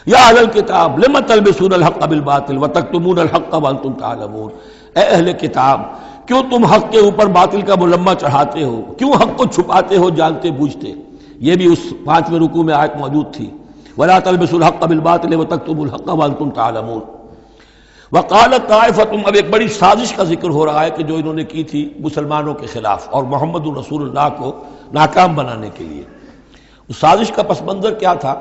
یا اہل الکتاب لما تلبسون الحق بالباطل وتکتمون الحق وانتم تعلمون، اے اہل کتاب کیوں تم حق کے اوپر باطل کا ملمہ چڑھاتے ہو، کیوں حق کو چھپاتے ہو جانتے بوجھتے۔ یہ بھی اس 5ویں رکوع میں آیت موجود تھی، وَلَا تَلْبِسُوا الْحَقَّ بِالْبَاطِلِ وَتَكْتُمُوا الْحَقَّ وَأَنْتُمْ تَعْلَمُونَ۔ وَقَالَتْ طَائِفَةٌ، اب ایک بڑی سازش کا ذکر ہو رہا ہے کہ جو انہوں نے کی تھی مسلمانوں کے خلاف اور محمد رسول اللہ کو ناکام بنانے کے لیے۔ اس سازش کا پس منظر کیا تھا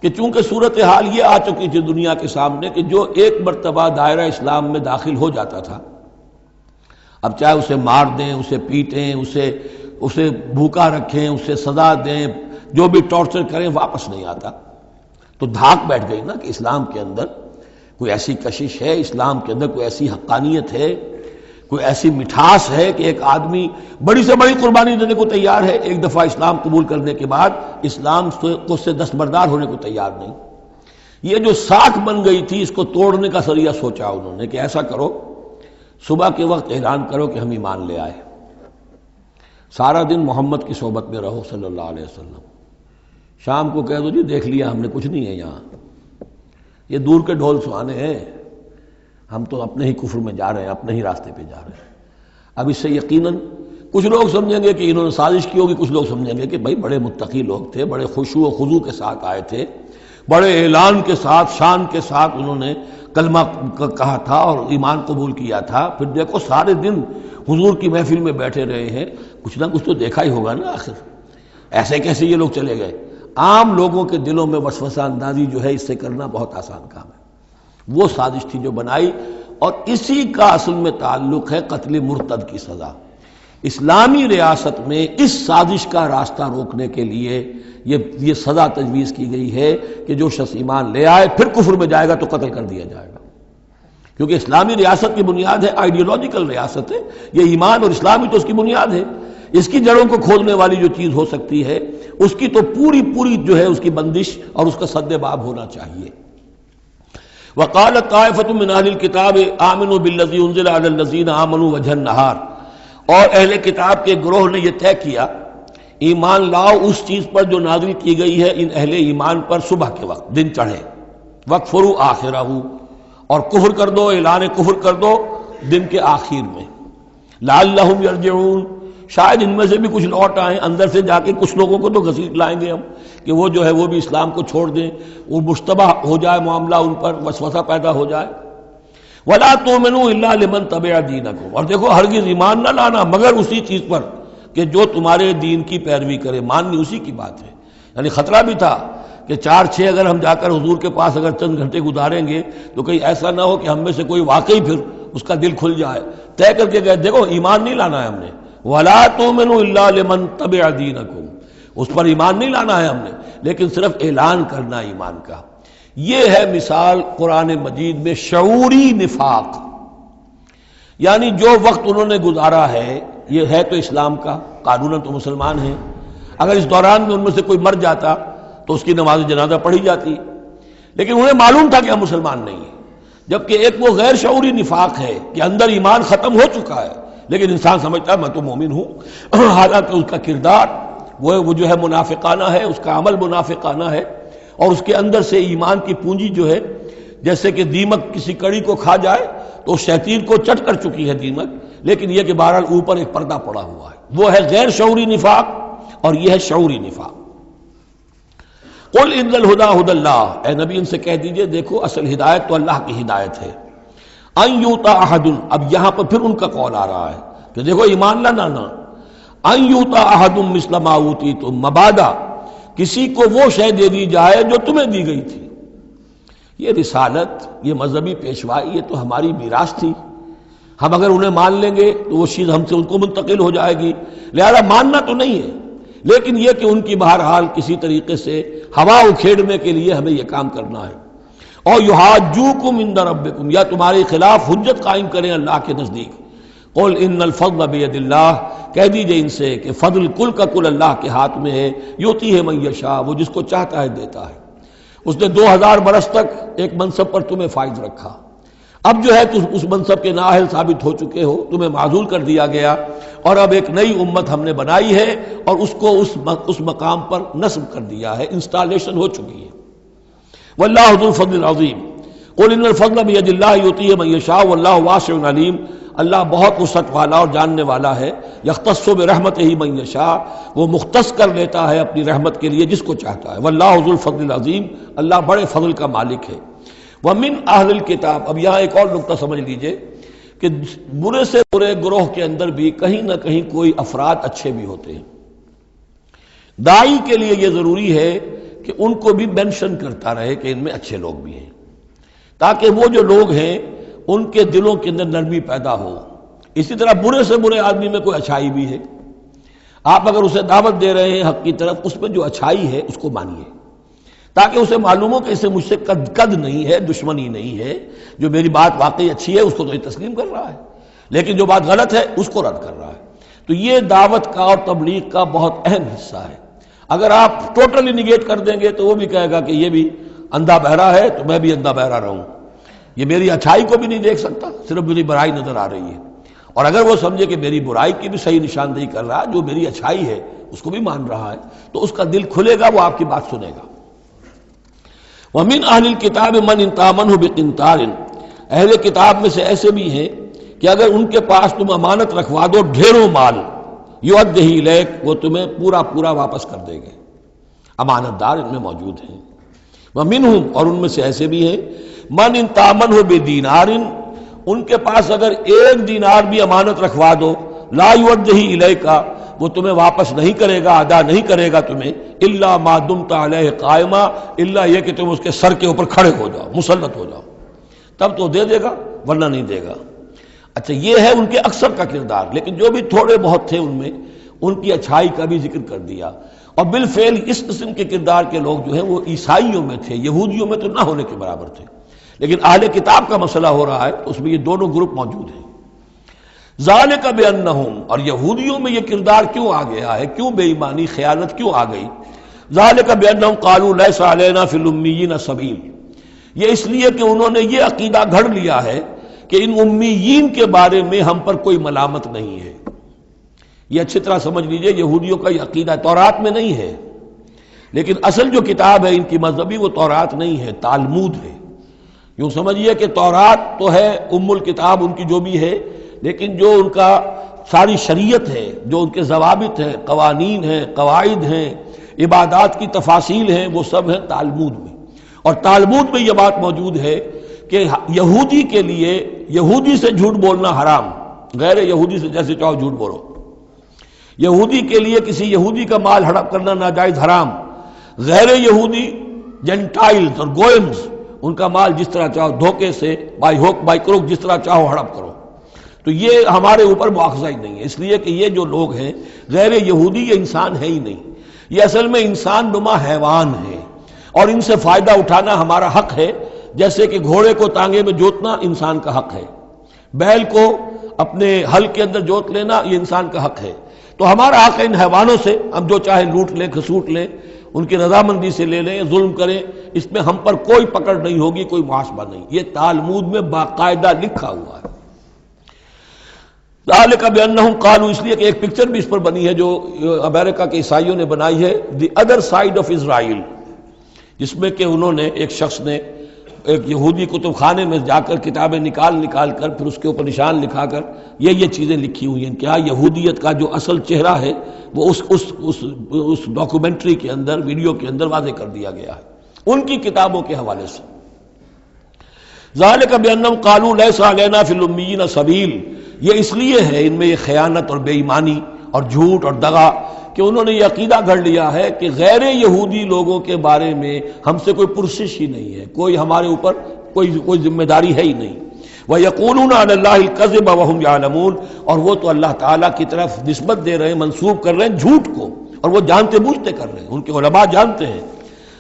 کہ چونکہ صورتحال یہ آ چکی تھی دنیا کے سامنے کہ جو ایک مرتبہ دائرہ اسلام میں داخل ہو جاتا تھا، اب چاہے اسے مار دیں، اسے پیٹیں، اسے بھوکا رکھیں، اسے سزا دیں، جو بھی ٹارچر کریں، واپس نہیں آتا۔ تو دھاک بیٹھ گئی نا کہ اسلام کے اندر کوئی ایسی کشش ہے، اسلام کے اندر کوئی ایسی حقانیت ہے، کوئی ایسی مٹھاس ہے کہ ایک آدمی بڑی سے بڑی قربانی دینے کو تیار ہے، ایک دفعہ اسلام قبول کرنے کے بعد اسلام کو سے دستبردار ہونے کو تیار نہیں۔ یہ جو ساکھ بن گئی تھی، اس کو توڑنے کا ذریعہ سوچا انہوں نے کہ ایسا کرو، صبح کے وقت اعلان کرو کہ ہم ایمان لے آئے، سارا دن محمد کی صحبت میں رہو صلی اللہ علیہ وسلم، شام کو کہہ دو جی دیکھ لیا ہم نے، کچھ نہیں ہے یہاں، یہ دور کے ڈھول سہانے ہیں، ہم تو اپنے ہی کفر میں جا رہے ہیں، اپنے ہی راستے پہ جا رہے ہیں۔ اب اس سے یقیناً کچھ لوگ سمجھیں گے کہ انہوں نے سازش کی ہوگی، کچھ لوگ سمجھیں گے کہ بھائی بڑے متقی لوگ تھے، بڑے خشوع و خضوع کے ساتھ آئے تھے، بڑے اعلان کے ساتھ، شان کے ساتھ انہوں نے کلمہ کہا تھا اور ایمان قبول کیا تھا، پھر دیکھو سارے دن حضور کی محفل میں بیٹھے رہے ہیں، کچھ نہ کچھ تو دیکھا ہی ہوگا نا آخر، ایسے کیسے یہ لوگ چلے گئے۔ عام لوگوں کے دلوں میں وسوسہ اندازی جو ہے اس سے کرنا بہت آسان کام ہے۔ وہ سازش تھی جو بنائی، اور اسی کا اصل میں تعلق ہے قتل مرتد کی سزا۔ اسلامی ریاست میں اس سازش کا راستہ روکنے کے لیے یہ سزا تجویز کی گئی ہے کہ جو شخص ایمان لے آئے پھر کفر میں جائے گا تو قتل کر دیا جائے گا، کیونکہ اسلامی ریاست کی بنیاد ہے، آئیڈیولوجیکل ریاست ہے یہ، ایمان اور اسلامی تو اس کی بنیاد ہے، اس کی جڑوں کو کھودنے والی جو چیز ہو سکتی ہے اس کی تو پوری جو ہے اس کی بندش اور اس کا سد باب ہونا چاہیے۔ وقالت طائفة من اہل الکتاب آمنوا بالذی انزل علی الذین آمنوا وجہ النہار، اور اہل کتاب کے گروہ نے یہ طے کیا ایمان لاؤ اس چیز پر جو نازل کی گئی ہے ان اہل ایمان پر صبح کے وقت، دن چڑھے، وَاکْفُرُوا آخِرَہُ، اور کفر کر دو، اعلان کفر کر دو دن کے آخر میں، لعلہم یرجعون، شاید ان میں سے بھی کچھ لوٹ آئیں، اندر سے جا کے کچھ لوگوں کو تو گھسیٹ لائیں گے ہم کہ وہ جو ہے وہ بھی اسلام کو چھوڑ دیں، وہ مشتبہ ہو جائے معاملہ، ان پر وسوسہ پیدا ہو جائے۔ وَلَا تُؤْمِنُوا إِلَّا لِمَنْ تَبِعَ دِينَكُمْ، اور دیکھو ہرگز ایمان نہ لانا مگر اسی چیز پر کہ جو تمہارے دین کی پیروی کرے، ماننی اسی کی بات ہے۔ یعنی خطرہ بھی تھا کہ 4-6 اگر ہم جا کر حضور کے پاس اگر چند گھنٹے گزاریں گے تو کہیں ایسا نہ ہو کہ ہم میں سے کوئی واقعی پھر اس کا دل کھل جائے، طے کر کے گئے دیکھو ایمان نہیں لانا ہے ہم نے، وَلَا تُؤْمِنُوا إِلَّا لِمَنْ تَبِعَ دِينَكُمْ، اس پر ایمان نہیں لانا ہے ہم نے، لیکن صرف اعلان کرنا ایمان کا۔ یہ ہے مثال قرآن مجید میں شعوری نفاق، یعنی جو وقت انہوں نے گزارا ہے یہ ہے تو اسلام کا، قانوناً تو مسلمان ہیں، اگر اس دوران میں ان میں سے کوئی مر جاتا تو اس کی نماز جنازہ پڑھی جاتی، لیکن انہیں معلوم تھا کہ ہم مسلمان نہیں ہیں، جبکہ ایک وہ غیر شعوری نفاق ہے کہ اندر ایمان ختم ہو چکا ہے لیکن انسان سمجھتا ہے میں تو مومن ہوں، حالانکہ اس کا کردار وہ جو ہے منافقانہ ہے، اس کا عمل منافقانہ ہے، اور اس کے اندر سے ایمان کی پونجی جو ہے جیسے کہ دیمک کسی کڑی کو کھا جائے تو شیطین کو چٹ کر چکی ہے دیمک، لیکن یہ کہ بہرحال اوپر ایک پردہ پڑا ہوا ہے، وہ ہے غیر شعوری نفاق اور یہ ہے شعوری نفاق۔ قل ان الہدی ھدی اللہ، اے نبی ان سے کہہ دیجئے دیکھو اصل ہدایت تو اللہ کی ہدایت ہے، ان یؤتی احد، اب یہاں پر پھر ان کا قول آ رہا ہے کہ دیکھو ایمان لانا، ان یؤتی احد مثل ما اوتیتم، مبادا کسی کو وہ شے دے دی جائے جو تمہیں دی گئی تھی، یہ رسالت، یہ مذہبی پیشوائی، یہ تو ہماری میراث تھی. ہم اگر انہیں مان لیں گے تو وہ چیز ہم سے ان کو منتقل ہو جائے گی، لہذا ماننا تو نہیں ہے، لیکن یہ کہ ان کی بہرحال کسی طریقے سے ہوا اکھیڑنے کے لیے ہمیں یہ کام کرنا ہے. اور یحاجوکم عند ربکم، یا تمہارے خلاف حجت قائم کریں اللہ کے نزدیک. قل ان الفضل بید اللہ، کہہ دیجئے ان سے کہ فضل کل کا کل اللہ کے ہاتھ میں ہے. یؤتی ہے من یشاء، وہ جس کو چاہتا ہے دیتا ہے. اس نے 2000 برس تک ایک منصب پر تمہیں فائز رکھا، اب جو ہے تم اس منصب کے نااہل ثابت ہو چکے ہو، تمہیں معزول کر دیا گیا، اور اب ایک نئی امت ہم نے بنائی ہے اور اس کو اس مقام پر نصب کر دیا ہے، انسٹالیشن ہو چکی ہے. واللہ ذو الفضل العظیم. قل ان الفضل بید اللہ یؤتیہ من یشاء واللہ واسع علیم. اللہ بہت وسعت والا اور جاننے والا ہے. یختص برحمتہ من یشاء، وہ مختص کر لیتا ہے اپنی رحمت کے لیے جس کو چاہتا ہے. واللہ ذو الفضل العظیم، اللہ بڑے فضل کا مالک ہے. ومن اہل الکتاب، اب یہاں ایک اور نقطہ سمجھ لیجئے کہ برے سے برے گروہ کے اندر بھی کہیں نہ کہیں کوئی افراد اچھے بھی ہوتے ہیں. داعی کے لیے یہ ضروری ہے کہ ان کو بھی مینشن کرتا رہے کہ ان میں اچھے لوگ بھی ہیں، تاکہ وہ جو لوگ ہیں ان کے دلوں کے اندر نرمی پیدا ہو. اسی طرح برے سے برے آدمی میں کوئی اچھائی بھی ہے. آپ اگر اسے دعوت دے رہے ہیں حق کی طرف، اس میں جو اچھائی ہے اس کو مانیے، تاکہ اسے معلوم ہو کہ اسے مجھ سے قد نہیں ہے، دشمنی نہیں ہے. جو میری بات واقعی اچھی ہے اس کو تو یہ تسلیم کر رہا ہے، لیکن جو بات غلط ہے اس کو رد کر رہا ہے. تو یہ دعوت کا اور تبلیغ کا بہت اہم حصہ ہے. اگر آپ ٹوٹلی نگیٹ کر دیں گے تو وہ بھی کہے گا کہ یہ بھی اندھا بہرا ہے تو میں بھی اندھا بہرا رہوں، یہ میری اچھائی کو بھی نہیں دیکھ سکتا، صرف میری برائی نظر آ رہی ہے. اور اگر وہ سمجھے کہ میری برائی کی بھی صحیح نشاندہی کر رہا ہے، جو میری اچھائی ہے اس کو بھی مان رہا ہے، تو اس کا دل کھلے گا، وہ آپ کی بات سنے گا. وَمِنْ أَهْلِ الْكِتَابِ مَنْ إِنْ تَأْمَنْهُ بِقِنْطَارٍ، اہل کتاب میں سے ایسے بھی ہیں کہ اگر ان کے پاس تم امانت رکھوا دو ڈھیروں مال، یؤدیہ الیک، وہ تمہیں پورا پورا واپس کر دیں گے. امانت دار ان میں موجود ہیں. وَمِنْهُمْ، اور ان میں سے ایسے بھی ہیں، مَنْ إِنْ تَأْمَنْهُ بِدِینَارٍ، ان کے پاس اگر 1 دینار بھی امانت رکھوا دو، لا یؤدیہ الیک، وہ تمہیں واپس نہیں کرے گا، ادا نہیں کرے گا تمہیں، الا ما دمت علیہ قائما، الا یہ کہ تم اس کے سر کے اوپر کھڑے ہو جاؤ، مسلط ہو جاؤ، تب تو دے دے گا ورنہ نہیں دے گا. اچھا، یہ ہے ان کے اکثر کا کردار. لیکن جو بھی تھوڑے بہت تھے ان میں ان کی اچھائی کا بھی ذکر کر دیا. اور بالفعل اس قسم کے کردار کے لوگ جو ہیں وہ عیسائیوں میں تھے، یہودیوں میں تو نہ ہونے کے برابر تھے. لیکن اہل کتاب کا مسئلہ ہو رہا ہے تو اس میں یہ دونوں گروپ موجود ہیں. ذالک بانہم، اور یہودیوں میں یہ کردار کیوں آ گیا ہے، کیوں بے ایمانی خیانت کیوں آ گئی؟ ذالک بانہم قالوا لیس علینا فی الامیین سبیل، یہ اس لیے کہ انہوں نے یہ عقیدہ گھڑ لیا ہے کہ ان امیین کے بارے میں ہم پر کوئی ملامت نہیں ہے. یہ اچھی طرح سمجھ لیجئے، یہودیوں کا یہ عقیدہ تورات میں نہیں ہے، لیکن اصل جو کتاب ہے ان کی مذہبی وہ تورات نہیں ہے، تالمود ہے. یوں سمجھیے کہ تورات تو ہے ام الکتاب ان کی جو بھی ہے، لیکن جو ان کا ساری شریعت ہے، جو ان کے ضوابط ہیں، قوانین ہیں، قواعد ہیں، عبادات کی تفاصیل ہیں، وہ سب ہیں تالمود میں. اور تالمود میں یہ بات موجود ہے کہ یہودی کے لیے یہودی سے جھوٹ بولنا حرام، غیر یہودی سے جیسے چاہو جھوٹ بولو. یہودی کے لیے کسی یہودی کا مال ہڑپ کرنا ناجائز حرام. غیر یہودی جنٹائلز اور گوئمز، ان کا مال جس طرح چاہو دھوکے سے، بائی ہوک بائی کروک، جس طرح چاہو ہڑپ کرو. تو یہ ہمارے اوپر مواخذہ ہی نہیں ہے، اس لیے کہ یہ جو لوگ ہیں غیر یہودی، یہ انسان ہے ہی نہیں، یہ اصل میں انسان نما حیوان ہے، اور ان سے فائدہ اٹھانا ہمارا حق ہے. جیسے کہ گھوڑے کو تانگے میں جوتنا انسان کا حق ہے، بیل کو اپنے حل کے اندر جوت لینا یہ انسان کا حق ہے. تو ہمارا حق ہے ان حیوانوں سے ہم جو چاہے لوٹ لیں، کھسوٹ لیں، ان کی رضامندی سے لے لیں، ظلم کریں، اس میں ہم پر کوئی پکڑ نہیں ہوگی، کوئی محاسبہ نہیں. یہ تالمود میں باقاعدہ لکھا ہوا ہے. ذالک بانہم قالوا، اس لیے کہ ایک پکچر بھی اس پر بنی ہے جو امریکہ کے عیسائیوں نے بنائی ہے، the other side of Israel, جس میں کہ انہوں نے ایک شخص نے ایک یہودی کتب خانے میں جا کر کتابیں نکال کر پھر اس کے اوپر نشان لکھا کر یہ چیزیں لکھی ہوئی ہیں. کیا یہودیت کا جو اصل چہرہ ہے وہ اس ڈاکومنٹری کے اندر، ویڈیو کے اندر واضح کر دیا گیا ہے ان کی کتابوں کے حوالے سے. ذالک بانہم قالوا لیس علینا فی الامیین سبیل، یہ اس لیے ہے ان میں یہ خیانت اور بے ایمانی اور جھوٹ اور دغا کہ انہوں نے یہ عقیدہ گھڑ لیا ہے کہ غیر یہودی لوگوں کے بارے میں ہم سے کوئی پرسش ہی نہیں ہے، کوئی ہمارے اوپر کوئی ذمہ داری ہے ہی نہیں۔ وَيَقُولُونَ عَلَى اللَّهِ الْكَذِبَ وَهُمْ يَعْلَمُونَ، اور وہ تو اللہ تعالیٰ کی طرف نسبت دے رہے ہیں، منسوب کر رہے ہیں جھوٹ کو، اور وہ جانتے بوجھتے کر رہے ہیں، ان کے علماء جانتے ہیں۔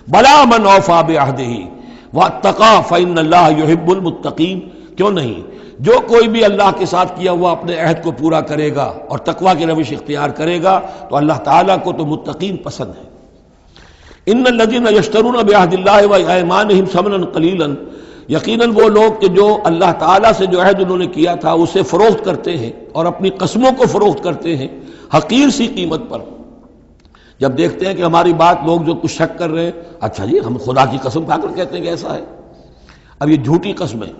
بَلَا مَنْ أَوْفَىٰ بِعَهْدِهِ وَاتَّقَىٰ فَإِنَّ اللَّهَ يُحِبُّ الْمُتَّقِينَ، کیوں نہیں، جو کوئی بھی اللہ کے ساتھ کیا ہوا اپنے عہد کو پورا کرے گا اور تقویٰ کی روش اختیار کرے گا تو اللہ تعالیٰ کو تو متقین پسند ہے۔ ان الذین یشترون بعہد اللہ وایمانہم ثمنا قلیلا، یقیناً وہ لوگ کہ جو اللہ تعالیٰ سے جو عہد انہوں نے کیا تھا اسے فروخت کرتے ہیں اور اپنی قسموں کو فروخت کرتے ہیں حقیر سی قیمت پر، جب دیکھتے ہیں کہ ہماری بات لوگ جو کچھ شک کر رہے ہیں، اچھا جی ہم خدا کی قسم کھا کر کہتے ہیں کہ ایسا ہے، اب یہ جھوٹی قسمیں۔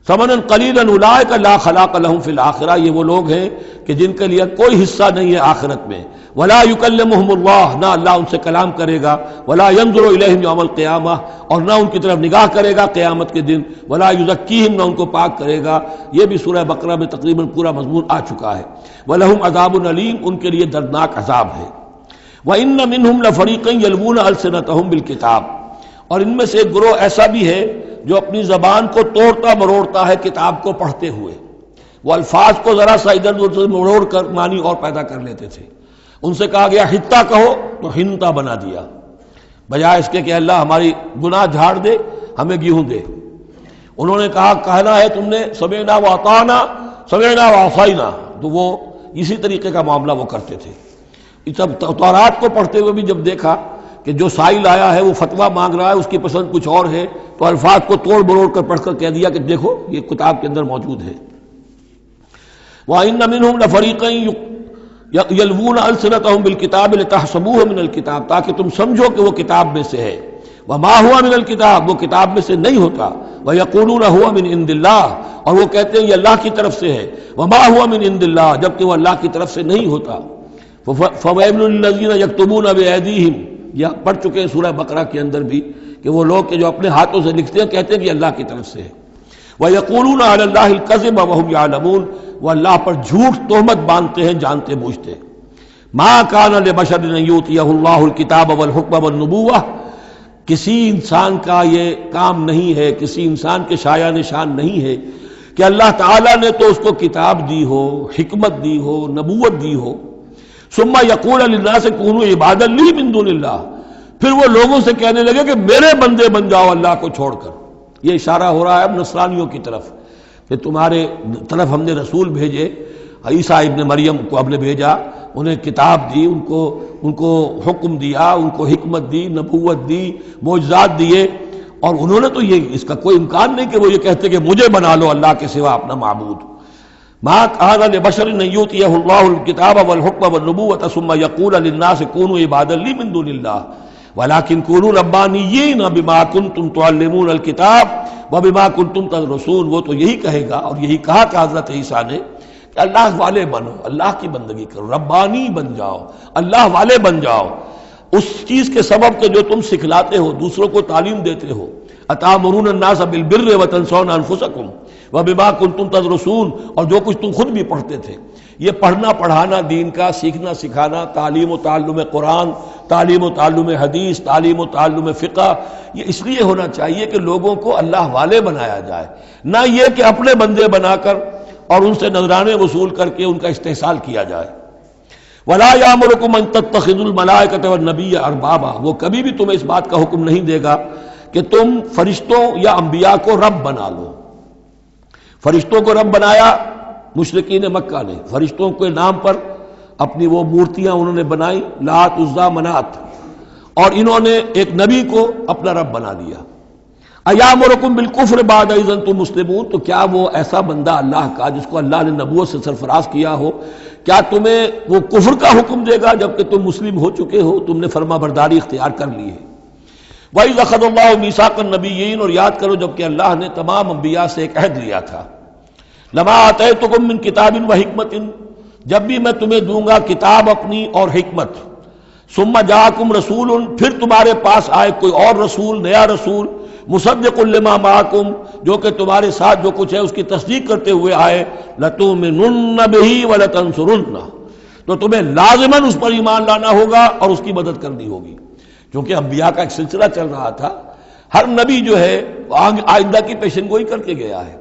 ثمنا قلیلا اولئک لا خلاق لهم فی الآخرہ، یہ وہ لوگ ہیں کہ جن کے لیے کوئی حصہ نہیں ہے آخرت میں۔ ولا یکلمہم اللہ، نہ اللہ ان سے کلام کرے گا۔ ولا ینظر الیہم یوم القیامہ، اور نہ ان کی طرف نگاہ کرے گا قیامت کے دن۔ ولا یزکیہم، نہ ان کو پاک کرے گا۔ یہ بھی سورہ بقرہ میں تقریباً پورا مضمون آ چکا ہے۔ ولہم عذاب علیم، ان کے لیے دردناک عذاب ہے۔ وَإِنَّ مِنْهُمْ لَفَرِيقًا يَلْوُونَ أَلْسِنَتَهُم بِالْكِتَابِ، اور ان میں سے ایک گروہ ایسا بھی ہے جو اپنی زبان کو توڑتا مروڑتا ہے کتاب کو پڑھتے ہوئے، وہ الفاظ کو ذرا سا ادھر ادھر مروڑ کر معنی اور پیدا کر لیتے تھے۔ ان سے کہا گیا حتہ کہو تو ہنتا بنا دیا، بجائے اس کے کہ اللہ ہماری گناہ جھاڑ دے، ہمیں گیہوں دے۔ انہوں نے کہنا ہے تم نے سمعنا واطعنا، سمعنا وعصینا، تو وہ اسی طریقے کا معاملہ وہ کرتے تھے۔ جب تورات کو پڑھتے ہوئے بھی جب دیکھا کہ جو سائل آیا ہے وہ فتویٰ مانگ رہا ہے، اس کی پسند کچھ اور ہے، تو الفاظ کو توڑ مروڑ کر پڑھ کر کہہ دیا کہ دیکھو یہ کتاب کے اندر موجود ہے۔ وَإِنَّ مِنْهُمْ لَفَرِيقًا يَلْوُونَ أَلْسِنَتَهُم بِالْكِتَابِ لِتَحْسَبُوهُ مِنَ الْكِتَابِ، تاکہ تم سمجھو کہ وہ کتاب میں سے ہے۔ وَمَا هُوَ مِنَ الْكِتَابِ، وہ کتاب میں سے نہیں ہوتا۔ وَيَقُولُونَ هُوَ مِنْ عِنْدِ اللَّهِ، اور وہ کہتے ہیں یہ اللہ کی طرف سے ہے۔ وَمَا هُوَ مِنْ عِنْدِ اللَّهِ، جبکہ وہ اللہ کی طرف سے نہیں ہوتا۔ فَوَيْلٌ لِّلَّذِينَ يَكْتُبُونَ بِأَيْدِيهِمْ، یہ پڑھ چکے ہیں سورہ بقرہ کے اندر بھی کہ وہ لوگ کہ جو اپنے ہاتھوں سے لکھتے ہیں کہتے ہیں کہ اللہ کی طرف سے ہے۔ وَيَقُولُونَ عَلَى اللَّهِ الْكَذِبَ وَهُمْ يَعْلَمُونَ، وہ اللہ پر جھوٹ تہمت باندھتے ہیں جانتے بوجھتے۔ مَا كَانَ لِبَشَرٍ أَن يُؤْتِيَهُ اللَّهُ الْكِتَابَ وَالْحُكْمَ وَالنُّبُوَّةَ، کسی انسان کا یہ کام نہیں ہے، کسی انسان کے شایہ نشان نہیں ہے کہ اللہ تعالیٰ نے تو اس کو کتاب دی ہو، حکمت دی ہو، نبوت دی ہو۔ ثم یقول للناس کونوا عبادا لی من دون اللہ، پھر وہ لوگوں سے کہنے لگے کہ میرے بندے بن جاؤ اللہ کو چھوڑ کر۔ یہ اشارہ ہو رہا ہے اب نصرانیوں کی طرف کہ تمہارے طرف ہم نے رسول بھیجے، عیسیٰ ابن مریم کو ہم نے بھیجا، انہیں کتاب دی، ان کو حکم دیا، ان کو حکمت دی، نبوت دی، معجزات دیے، اور انہوں نے تو یہ اس کا کوئی امکان نہیں کہ وہ یہ کہتے کہ مجھے بنا لو اللہ کے سوا اپنا معبود۔ ما كان لبشر ان يؤتيه الله الكتاب والحكم والنبوة ثم يقول للناس كونوا عبادا لي من دون الله ولكن كونوا ربانيين بما كنتم تعلمون الكتاب وبما كنتم تدرسون۔ وہ تو یہی کہے گا، اور یہی کہا کہ حضرت عیسیٰ نے کہ اللہ والے بنو، اللہ کی بندگی کرو، ربانی بن جاؤ، اللہ والے بن جاؤ، اس چیز کے سبب کہ جو تم سکھلاتے ہو، دوسروں کو تعلیم دیتے ہو۔ اتامرون الناس بالبر وتنسون انفسکم وبما کنتم تدرسون، اور جو کچھ تم خود بھی پڑھتے تھے۔ یہ پڑھنا پڑھانا دین کا، سیکھنا سکھانا، تعلیم و تعلم قرآن، تعلیم و تعلم حدیث، تعلیم و تعلم فقہ، یہ اس لیے ہونا چاہیے کہ لوگوں کو اللہ والے بنایا جائے، نہ یہ کہ اپنے بندے بنا کر اور ان سے نذرانے وصول کر کے ان کا استحصال کیا جائے۔ وَلَا يَأْمُرُكُمْ أَن تَتَّخِذُوا الْمَلَائِكَةَ وَالنَّبِيَّ أَرْبَابًا، وہ کبھی بھی تمہیں اس بات کا حکم نہیں دے گا کہ تم فرشتوں یا انبیاء کو رب بنا لو۔ فرشتوں کو رب بنایا مشرکین مکہ نے، فرشتوں کے نام پر اپنی وہ مورتیاں انہوں نے بنائی، لات عزا منات، اور انہوں نے ایک نبی کو اپنا رب بنا لیا۔ ایامرکم بالکفر بعد اذ انتم مسلمون، تو کیا وہ ایسا بندہ اللہ کا جس کو اللہ نے نبوت سے سرفراز کیا ہو، کیا تمہیں وہ کفر کا حکم دے گا جبکہ تم مسلم ہو چکے ہو، تم نے فرما برداری اختیار کر لی ہے۔ وَإِذْ أَخَذَ اللَّهُ مِيثَاقَ النَّبِيِّينَ، اور یاد کرو جب کہ اللہ نے تمام انبیاء سے ایک عہد لیا تھا۔ لَمَا آتَيْتُكُم مِّن كِتَابٍ وَحِكْمَةٍ، جب بھی میں تمہیں دوں گا کتاب اپنی اور حکمت، ثُمَّ جَاءَكُمْ رَسُولٌ، پھر تمہارے پاس آئے کوئی اور رسول، نیا رسول، مُصَدِّقٌ لِّمَا مَعَكُمْ، جو کہ تمہارے ساتھ جو کچھ ہے اس کی تصدیق کرتے ہوئے آئے، لَتُؤْمِنُنَّ بِهِ وَلَتَنصُرُنَّهُ، تو تمہیں لازماً اس پر ایمان لانا ہوگا اور اس کی مدد کرنی ہوگی، کیونکہ انبیاء کا ایک سلسلہ چل رہا تھا، ہر نبی جو ہے آئندہ کی پیشن گوئی کر کے گیا ہے،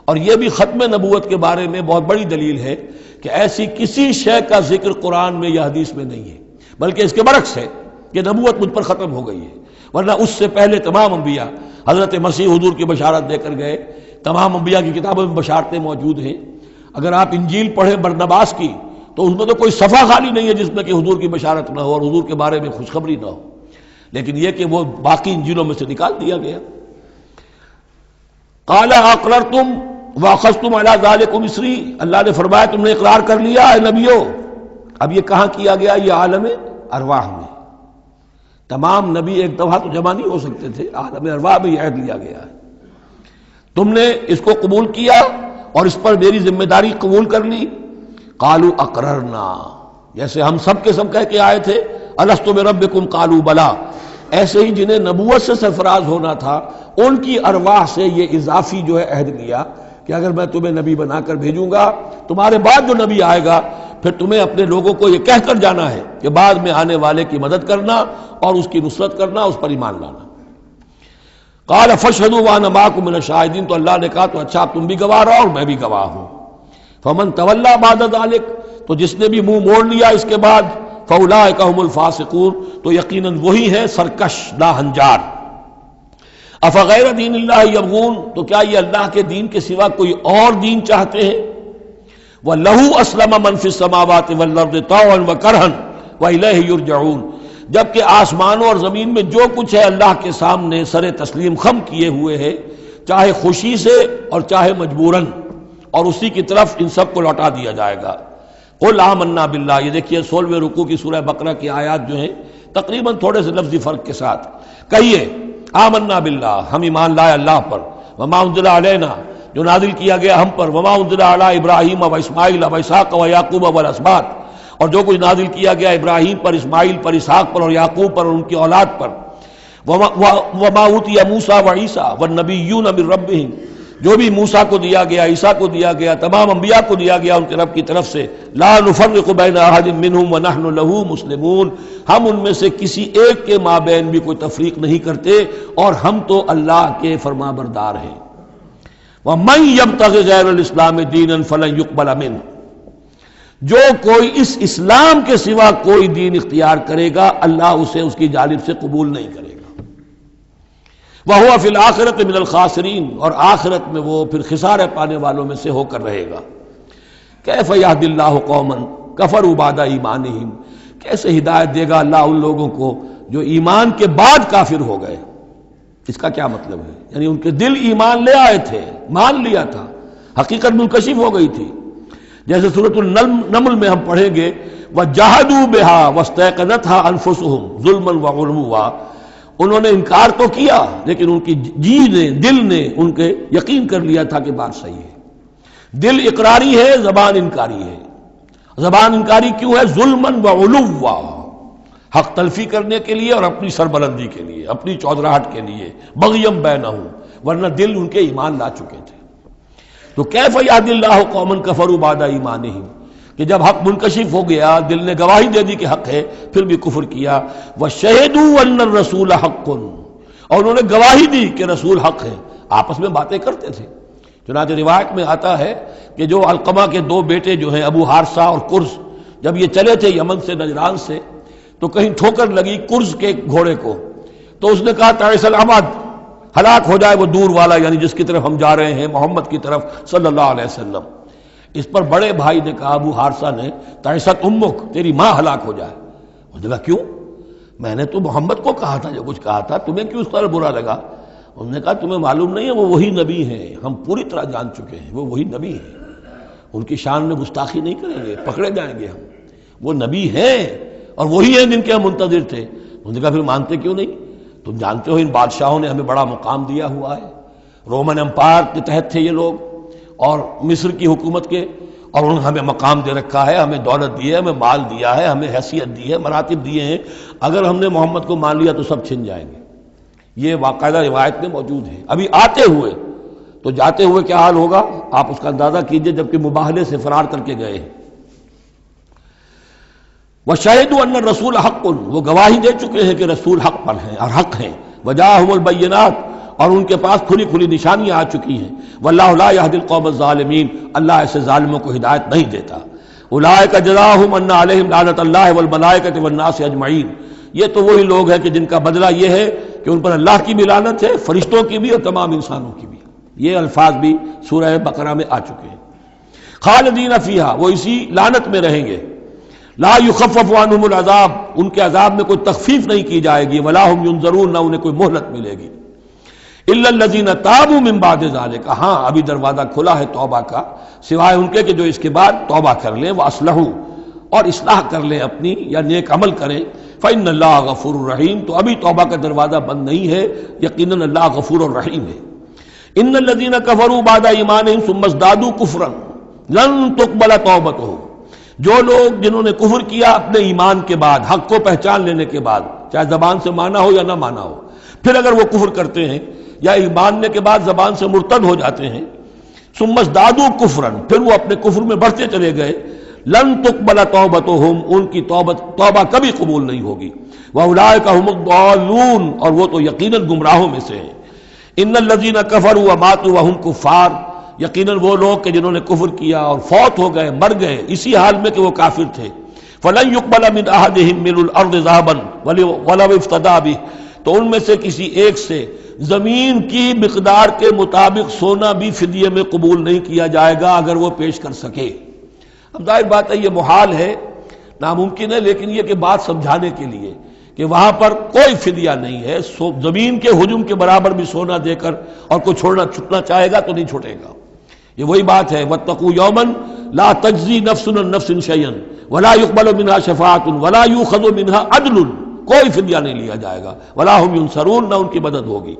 اور یہ بھی ختم نبوت کے بارے میں بہت بڑی دلیل ہے کہ ایسی کسی شے کا ذکر قرآن میں یا حدیث میں نہیں ہے، بلکہ اس کے برعکس ہے کہ نبوت مجھ پر ختم ہو گئی ہے، ورنہ اس سے پہلے تمام انبیاء حضرت مسیح حضور کی بشارت دے کر گئے، تمام انبیاء کی کتابوں میں بشارتیں موجود ہیں۔ اگر آپ انجیل پڑھیں برنباس کی تو اس میں تو کوئی صفحہ خالی نہیں ہے جس میں کہ حضور کی بشارت نہ ہو اور حضور کے بارے میں خوشخبری نہ ہو، لیکن یہ کہ وہ باقی انجیلوں میں سے نکال دیا گیا۔ قال اقررتم واخذتم علی ذلکم اسری، اللہ نے فرمایا تم نے اقرار کر لیا اے نبیوں۔ اب یہ کہاں کیا گیا؟ یہ عالم ارواح میں، تمام نبی ایک دفعہ تو جمع نہیں ہو سکتے تھے، عالم ارواح میں یہ عہد لیا گیا ہے، تم نے اس کو قبول کیا اور اس پر میری ذمہ داری قبول کر لی۔ قالوا اقررنا، جیسے ہم سب کے سب کہہ کے آئے تھے الست بربکم قالوا بلا، ایسے ہی جنہیں نبوت سے سرفراز ہونا تھا ان کی ارواح سے یہ اضافی جو ہے عہد لیا کہ اگر میں تمہیں نبی بنا کر بھیجوں گا، تمہارے بعد جو نبی آئے گا پھر تمہیں اپنے لوگوں کو یہ کہہ کر جانا ہے کہ بعد میں آنے والے کی مدد کرنا اور اس کی نصرت کرنا، اس پر ایمان لانا۔ قال فاشهدوا وانا معكم من الشاهدين، تو اللہ نے کہا تو اچھا تم بھی گواہ رہو اور میں بھی گواہ ہوں۔ فمن تولى بعد ذلك، تو جس نے بھی منہ موڑ لیا اس کے بعد، فاولئک هم الفاسقون، تو یقیناً وہی ہے سرکش لاہنجار۔ افغیر دین اللہ یبغون، تو کیا یہ اللہ کے دین کے سوا کوئی اور دین چاہتے ہیں؟ وَلَهُ أَسْلَمَ مَنْ فِي السَّمَاوَاتِ وَالْأَرْضِ طَوْعًا وَكَرْهًا وَإِلَيْهِ يُرْجَعُونَ، جبکہ آسمانوں اور زمین میں جو کچھ ہے اللہ کے سامنے سر تسلیم خم کیے ہوئے ہے، چاہے خوشی سے اور چاہے مجبوراً، اور اسی کی طرف ان سب کو لوٹا دیا جائے گا۔ قُلْ آمَنَّا بِاللَّهِ، یہ دیکھیے 16ویں رکوع کی سورہ بقرہ کی آیات جو ہیں تقریباً تھوڑے سے لفظی فرق کے ساتھ، کہیے آمنا باللہ، ہم ایمان لائے اللہ پر، وما انزل علینا، جو نازل کیا گیا ہم پر، وما انزل علی ابراہیم و اسماعیل و اسحاق و یعقوب والاسباط، اور جو کچھ نازل کیا گیا ابراہیم پر، اسماعیل پر، اسحاق پر اور یعقوب پر اور ان کی اولاد پر، وما اوتی موسیٰ و عیسیٰ والنبیون من ربہم، جو بھی موسیٰ کو دیا گیا، عیسیٰ کو دیا گیا، تمام انبیاء کو دیا گیا ان کے رب کی طرف سے، لا نفرق بین احد منہم ونحن لہ مسلمون، ہم ان میں سے کسی ایک کے مابین بھی کوئی تفریق نہیں کرتے اور ہم تو اللہ کے فرما بردار ہیں۔ وَمَن يَبْتَغِ غَيْرَ الْإِسْلَامِ دِينًا فَلَن يُقْبَلَ مِنْهُ، جو کوئی اس اسلام کے سوا کوئی دین اختیار کرے گا اللہ اسے اس کی جانب سے قبول نہیں کرے گا۔ وَهُوَ فِي الْآخِرَةِ مِنَ الْخَاسِرِينَ، اور آخرت میں وہ پھر خسارے پانے والوں میں سے ہو کر رہے گا۔ كَيْفَ يَهْدِي اللَّهُ قَوْمًا كَفَرُوا بَعْدَ إِيمَانِهِمْ، کیسے ہدایت دے گا اللہ ان لوگوں کو جو ایمان کے بعد کافر ہو گئے۔ اس کا کیا مطلب ہے؟ یعنی ان کے دل ایمان لے آئے تھے، مان لیا تھا، حقیقت منکشف ہو گئی تھی، جیسے سورۃ النمل میں ہم پڑھیں گے وَجَحَدُوا بِهَا وَاسْتَيْقَنَتْهَا أَنفُسُهُمْ ظُلْمًا وَعُلُوًّا، انہوں نے انکار تو کیا لیکن ان کی جی نے، دل نے ان کے یقین کر لیا تھا کہ بات صحیح ہے۔ دل اقراری ہے، زبان انکاری ہے۔ زبان انکاری کیوں ہے؟ ظلمًا وعلوا، حق تلفی کرنے کے لیے اور اپنی سربلندی کے لیے، اپنی چودراہٹ کے لیے، بغیم بینہم، ورنہ دل ان کے ایمان لا چکے تھے۔ تو کیف یہدی اللہ قوما کفروا بعد ایمانہم، کہ جب حق منکشف ہو گیا، دل نے گواہی دے دی کہ حق ہے، پھر بھی کفر کیا۔ وَشَهِدُوا أَنَّ الرَّسُولَ حَقٌّ، اور انہوں نے گواہی دی کہ رسول حق ہے، آپس میں باتیں کرتے تھے۔ چنانچہ روایت میں آتا ہے کہ جو علقمہ کے دو بیٹے جو ہیں ابو حارثہ اور کرز، جب یہ چلے تھے یمن سے نجران سے تو کہیں ٹھوکر لگی کرز کے گھوڑے کو، تو اس نے کہا تعیس العمد، ہلاک ہو جائے وہ دور والا، یعنی جس کی طرف ہم جا رہے ہیں، محمد کی طرف صلی اللہ علیہ وسلم۔ اس پر بڑے بھائی نے کہا ابو حارثہ نے تعیست امک، تیری ماں ہلاک ہو جائے۔ انہوں نے کہا کیوں؟ میں نے تو محمد کو کہا تھا جو کچھ کہا تھا، تمہیں کیوں اس طرح برا لگا؟ انہوں نے کہا تمہیں معلوم نہیں ہے وہ وہی نبی ہیں، ہم پوری طرح جان چکے ہیں وہ وہی نبی ہیں، ان کی شان میں گستاخی نہیں کریں گے، پکڑے جائیں گے ہم، وہ نبی ہیں اور وہی ہیں جن کے ہم منتظر تھے۔ انہوں نے کہا پھر مانتے کیوں نہیں؟ تم جانتے ہو ان بادشاہوں نے ہمیں بڑا مقام دیا ہوا ہے، رومن امپائر کے تحت تھے یہ لوگ اور مصر کی حکومت کے، اور انہوں نے ہمیں مقام دے رکھا ہے، ہمیں دولت دی ہے، ہمیں مال دیا ہے، ہمیں حیثیت دی ہے، مراتب دیے ہیں، اگر ہم نے محمد کو مان لیا تو سب چھن جائیں گے۔ یہ باقاعدہ روایت میں موجود ہے۔ ابھی آتے ہوئے تو جاتے ہوئے کیا حال ہوگا آپ اس کا اندازہ کیجئے، جبکہ مباہلے سے فرار کر کے گئے ہیں۔ وشہدوا ان الرسول حق، وہ گواہی دے چکے ہیں کہ رسول حق پر ہیں اور حق ہیں، وجاءہم البینات، اور ان کے پاس کھلی کھلی نشانیاں آ چکی ہیں، واللہ لا یہدی القوم الظالمین، اللہ ایسے ظالموں کو ہدایت نہیں دیتا۔ اولئک جزاؤہم ان علیہم لعنۃ اللہ والملائکۃ والناس اجمعین، یہ تو وہی لوگ ہیں کہ جن کا بدلہ یہ ہے کہ ان پر اللہ کی بھی لعنت ہے، فرشتوں کی بھی اور تمام انسانوں کی بھی۔ یہ الفاظ بھی سورہ بقرہ میں آ چکے ہیں۔ خالدین فیہا، وہ اسی لعنت میں رہیں گے۔ لا یخفف عنہم العذاب، ان کے عذاب میں کوئی تخفیف نہیں کی جائے گی، ولا ہم ینظرون، نہ انہیں کوئی مہلت ملے گی۔ الا الذین تابوا من بعد ذلک، ہاں ابھی دروازہ کھلا ہے توبہ کا، سوائے ان کے کہ جو اس کے بعد توبہ کر لیں، واصلحوا، اور اصلاح کر لیں اپنی یا نیک عمل کریں، فإن اللہ غفور الرحیم، تو ابھی توبہ کا دروازہ بند نہیں ہے، یقیناً اللہ غفور الرحیم ہے۔ ان الذین کفروا بعد ایمانہم ثم ازدادوا کفرا لن تقبل توبتہم، جو لوگ جنہوں نے کفر کیا اپنے ایمان کے بعد، حق کو پہچان لینے کے بعد، چاہے زبان سے مانا ہو یا نہ مانا ہو، پھر اگر وہ کفر کرتے ہیں یا ایمان کے بعد زبان سے مرتد ہو جاتے ہیں، ثم ازدادوا کفرا، پھر وہ اپنے کفر میں بڑھتے چلے گئے، لن تقبل توبتہم، ان کی توبہ کبھی قبول نہیں ہوگی، واولئک هم الضالون، اور وہ تو یقیناً گمراہوں میں سے ہیں۔ ان الذین کفروا وماتوا وهم کفار، یقیناً وہ لوگ کہ جنہوں نے کفر کیا اور فوت ہو گئے، مر گئے اسی حال میں کہ وہ کافر تھے، فلن يقبل من احدهم ملء الارض ذهبا ولو افتدى به، تو ان میں سے کسی ایک سے زمین کی مقدار کے مطابق سونا بھی فدیے میں قبول نہیں کیا جائے گا اگر وہ پیش کر سکے۔ اب ظاہر بات ہے یہ محال ہے، ناممکن ہے، لیکن یہ کہ بات سمجھانے کے لیے کہ وہاں پر کوئی فدیہ نہیں ہے، زمین کے حجم کے برابر بھی سونا دے کر اور کوئی چھوٹنا چاہے گا تو نہیں چھوٹے گا۔ یہ وہی بات ہے، واتقوا یوما لا تجزی نفس عن نفس شیئا ولا يقبل منها شفاعۃ ولا یؤخذ منها عدل، کوئی فدیہ نہیں لیا جائے گا، ولا هم ینصرون، نہ ان کی مدد ہوگی۔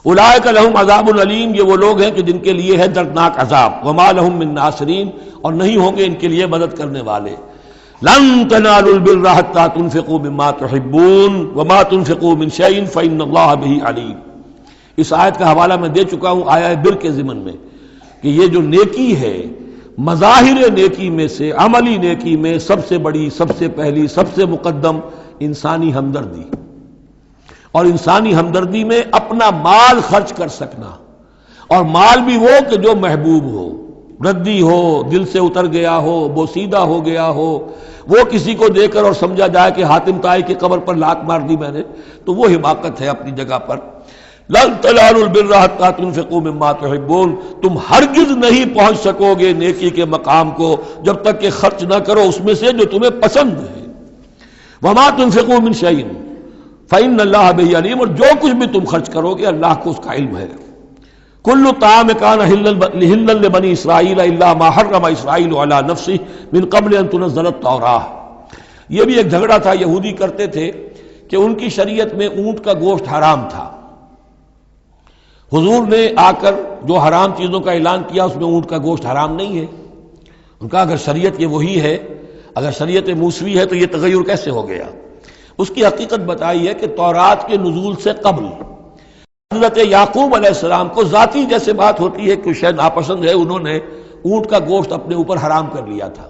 اولئک لهم عذاب علیم، یہ وہ لوگ ہیں کہ جن کے لیے ہے دردناک عذاب، وما لهم من ناصرین، اور نہیں ہوں گے ان کے لیے مدد کرنے والے۔ لن تنالوا البر حتى تنفقوا مما تحبون وما تنفقوا من شيء فإن الله به علیم۔ اس آیت کا حوالہ میں دے چکا ہوں آیہ بر کے ضمن میں کہ یہ جو نیکی ہے، مظاہر نیکی میں سے، عملی نیکی میں سب سے بڑی، سب سے پہلی، سب سے مقدم انسانی ہمدردی، اور انسانی ہمدردی میں اپنا مال خرچ کر سکنا، اور مال بھی وہ کہ جو محبوب ہو، ردی ہو، دل سے اتر گیا ہو، بوسیدہ ہو گیا ہو، وہ کسی کو دے کر اور سمجھا جائے کہ حاتم طائی کی قبر پر لات مار دی میں نے، تو وہ حماقت ہے اپنی جگہ پر۔ لن تنالوا البر حتى تنفقوا مما تحبون، تم ہرگز نہیں پہنچ سکو گے نیکی کے مقام کو جب تک کہ خرچ نہ کرو اس میں سے جو تمہیں پسند ہے۔ وما تنفقوا من شيء فإن الله به علیم، اور جو کچھ بھی تم خرچ کرو گے اللہ کو اس کا علم ہے۔ کل طعام کان حلا لبنی اسرائیل الا ما حرم اسرائیل علی نفسہ من قبل ان تنزل التوراۃ، یہ بھی ایک جھگڑا تھا، یہودی کرتے تھے کہ ان کی شریعت میں اونٹ کا گوشت حرام تھا، حضور نے آ کر جو حرام چیزوں کا اعلان کیا اس میں اونٹ کا گوشت حرام نہیں ہے۔ ان کا اگر شریعت یہ وہی ہے، اگر شریعت موسوی ہے تو یہ تغیر کیسے ہو گیا؟ اس کی حقیقت بتائی ہے کہ تورات کے نزول سے قبل حضرت یعقوب علیہ السلام کو ذاتی جیسے بات ہوتی ہے کہ شاید ناپسند ہے، انہوں نے اونٹ کا گوشت اپنے اوپر حرام کر لیا تھا،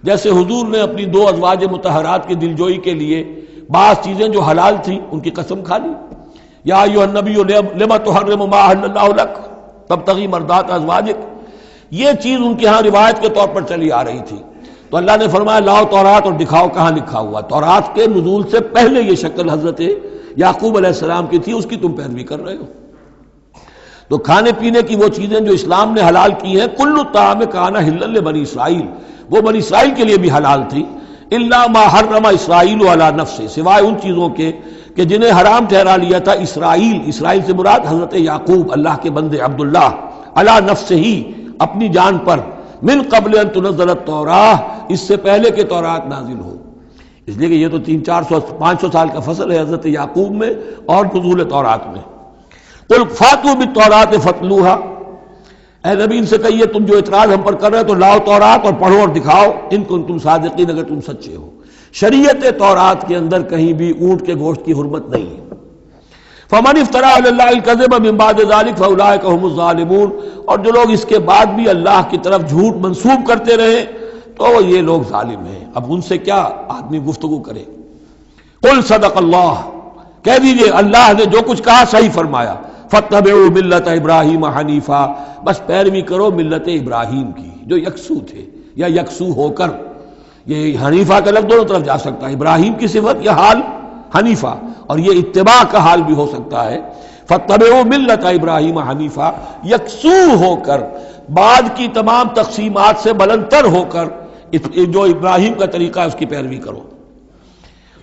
جیسے حضور نے اپنی 2 ازواج مطہرات کی دلجوئی کے لیے بعض چیزیں جو حلال تھیں ان کی قسم کھا لی، یا ایھا النبی لما تحرم ما احل اللہ لک تبتغی مرضات ازواجک، یہ چیز ان کے ہاں روایت کے طور پر چلی آ رہی تھی، تو اللہ نے فرمایا لاؤ تورات اور دکھاؤ کہاں لکھا ہوا۔ تورات کے نزول سے پہلے یہ شکل حضرت یعقوب علیہ السلام کی تھی، اس کی تم پیروی کر رہے ہو۔ تو کھانے پینے کی وہ چیزیں جو اسلام نے حلال کی ہیں، کل طعام کان حلا لبنی اسرائیل، وہ بنی اسرائیل کے لیے بھی حلال تھی، الا ما حرم اسرائیل علی نفسہ، سوائے ان چیزوں کے کہ جنہیں حرام ٹھہرا لیا تھا اسرائیل، اسرائیل سے مراد حضرت یعقوب اللہ کے بندے عبداللہ، علی نفسہ ہی، اپنی جان پر، من قبل ان تنزل التوراۃ، اس سے پہلے کہ تورات نازل ہو، اس لیے کہ یہ تو 300-400-500 سال کا فصل ہے حضرت یعقوب میں اور نزول تورات میں۔ قل فاتوا بالتوراۃ فاتلوها، اے نبی ان سے کہیے تم جو اعتراض ہم پر کر رہے ہو تو لاؤ تورات اور پڑھو اور دکھاؤ، ان کنتم صادقین، اگر تم سچے ہو۔ شریعت تورات کے اندر کہیں بھی اونٹ کے گوشت کی حرمت نہیں ہے۔ فمن افترى علی اللہ الکذب من بعد ذلک فاولئک هم الظالمون، اور جو لوگ اس کے بعد بھی اللہ کی طرف جھوٹ منسوب کرتے رہے تو یہ لوگ ظالم ہیں۔ اب ان سے کیا آدمی گفتگو کرے؟ قل صدق اللہ، کہہ دیجئے اللہ نے جو کچھ کہا صحیح فرمایا۔ فاتبعوا ملت ابراہیم حنیفا، بس پیروی کرو ملت ابراہیم کی جو یکسو تھے یا یکسو ہو کر، یہ حنیفہ کا لفظ دونوں طرف جا سکتا ہے، ابراہیم کی صفت یا حال حنیفہ، اور یہ اتباع کا حال بھی ہو سکتا ہے۔ فاتبعوا ملت ابراہیم حنیفا، یکسو ہو کر، بعد کی تمام تقسیمات سے بلندتر ہو کر جو ابراہیم کا طریقہ ہے اس کی پیروی کرو۔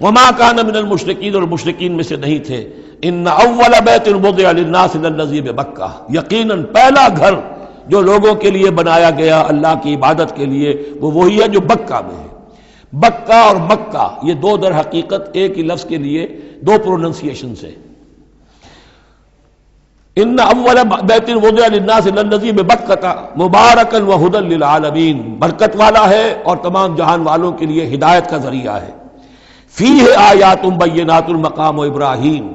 وما کان من المشرکین، اور مشرکین میں سے نہیں تھے۔ ان اول بیت وضع للناس للذی ببکہ، یقیناً پہلا گھر جو لوگوں کے لیے بنایا گیا اللہ کی عبادت کے لیے وہ وہی ہے جو بکہ میں ہے۔ بکہ اور مکہ یہ دو در حقیقت ایک ہی لفظ کے لیے دو پروننسیشن سے۔ ان اول بیت وضع للناس للذی ببکہ مبارکا وہدی للعالمین، برکت والا ہے اور تمام جہان والوں کے لیے ہدایت کا ذریعہ ہے۔ فیہ آیات بینات مقام ابراہیم،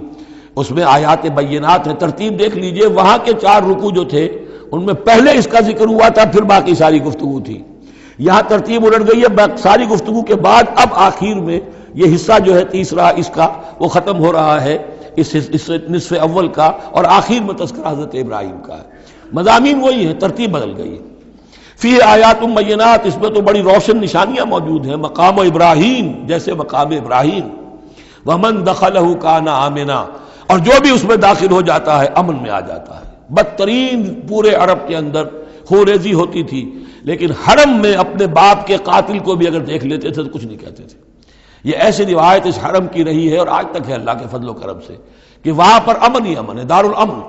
اس میں آیات بینات ہیں۔ ترتیب دیکھ لیجئے، وہاں کے 4 رکوع جو تھے ان میں پہلے اس کا ذکر ہوا تھا، پھر باقی ساری گفتگو تھی۔ یہاں ترتیب الٹ گئی ہے، ساری گفتگو کے بعد اب آخر میں یہ حصہ جو ہے تیسرا اس کا وہ ختم ہو رہا ہے، اس نصف اول کا، اور آخر میں تذکرہ حضرت ابراہیم کا ہے۔ مضامین وہی ہیں، ترتیب بدل گئی ہے۔ فی آیات بینات، اس میں تو بڑی روشن نشانیاں موجود ہیں۔ مقام ابراہیم، جیسے مقام ابراہیم، ومن دخلہ کان آمنا، اور جو بھی اس میں داخل ہو جاتا ہے امن میں آ جاتا ہے۔ بدترین پورے عرب کے اندر خوریزی ہوتی تھی، لیکن حرم میں اپنے باپ کے قاتل کو بھی اگر دیکھ لیتے تھے تو کچھ نہیں کہتے تھے۔ یہ ایسی روایت اس حرم کی رہی ہے اور آج تک ہے اللہ کے فضل و کرم سے، کہ وہاں پر امن ہی امن ہے، دار الامن۔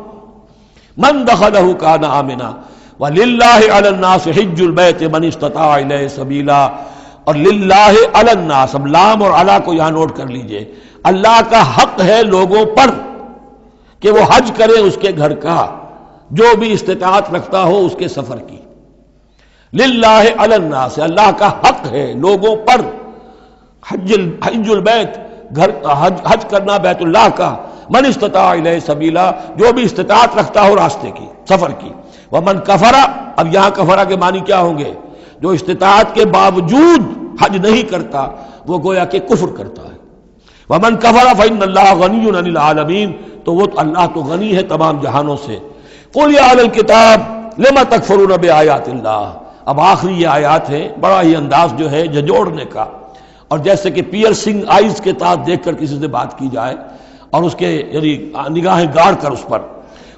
من دخلہ کان آمنا وَلِلَّهِ عَلَى النَّاسِ حِجُّ الْبَيْتِ مَنِ اسْتَطَاعَ إِلَيْهِ سَبِيلًا، اور للہ علی الناس، اب لام اور علی کو یہاں نوٹ کر لیجئے، اللہ کا حق ہے لوگوں پر کہ وہ حج کرے اس کے گھر کا، جو بھی استطاعت رکھتا ہو اس کے سفر کی۔ للہ علی الناس، اللہ کا حق ہے لوگوں پر، حج البیت، گھر حج کرنا بیت اللہ کا، من استطاع الیہ سبیلا، جو بھی استطاعت رکھتا ہو راستے کی، سفر کی۔ ومن کفر، اب یہاں کفرہ کے معنی کیا ہوں گے؟ جو استطاعت کے باوجود حج نہیں کرتا وہ گویا کہ کفر کرتا ہے۔ ومن کفر فإن اللہ غنی عن العالمین، تو وہ اللہ تو غنی ہے تمام جہانوں سے۔ قل یا اہل الکتاب لم تکفرون بآیات اللہ، اب آخری یہ آیات ہے، بڑا ہی انداز جو ہے جھنجھوڑنے کا، اور جیسے کہ پیئرسنگ آئیز کے ساتھ دیکھ کر کسی سے بات کی جائے اور اس کے یعنی نگاہیں گاڑ کر اس پر۔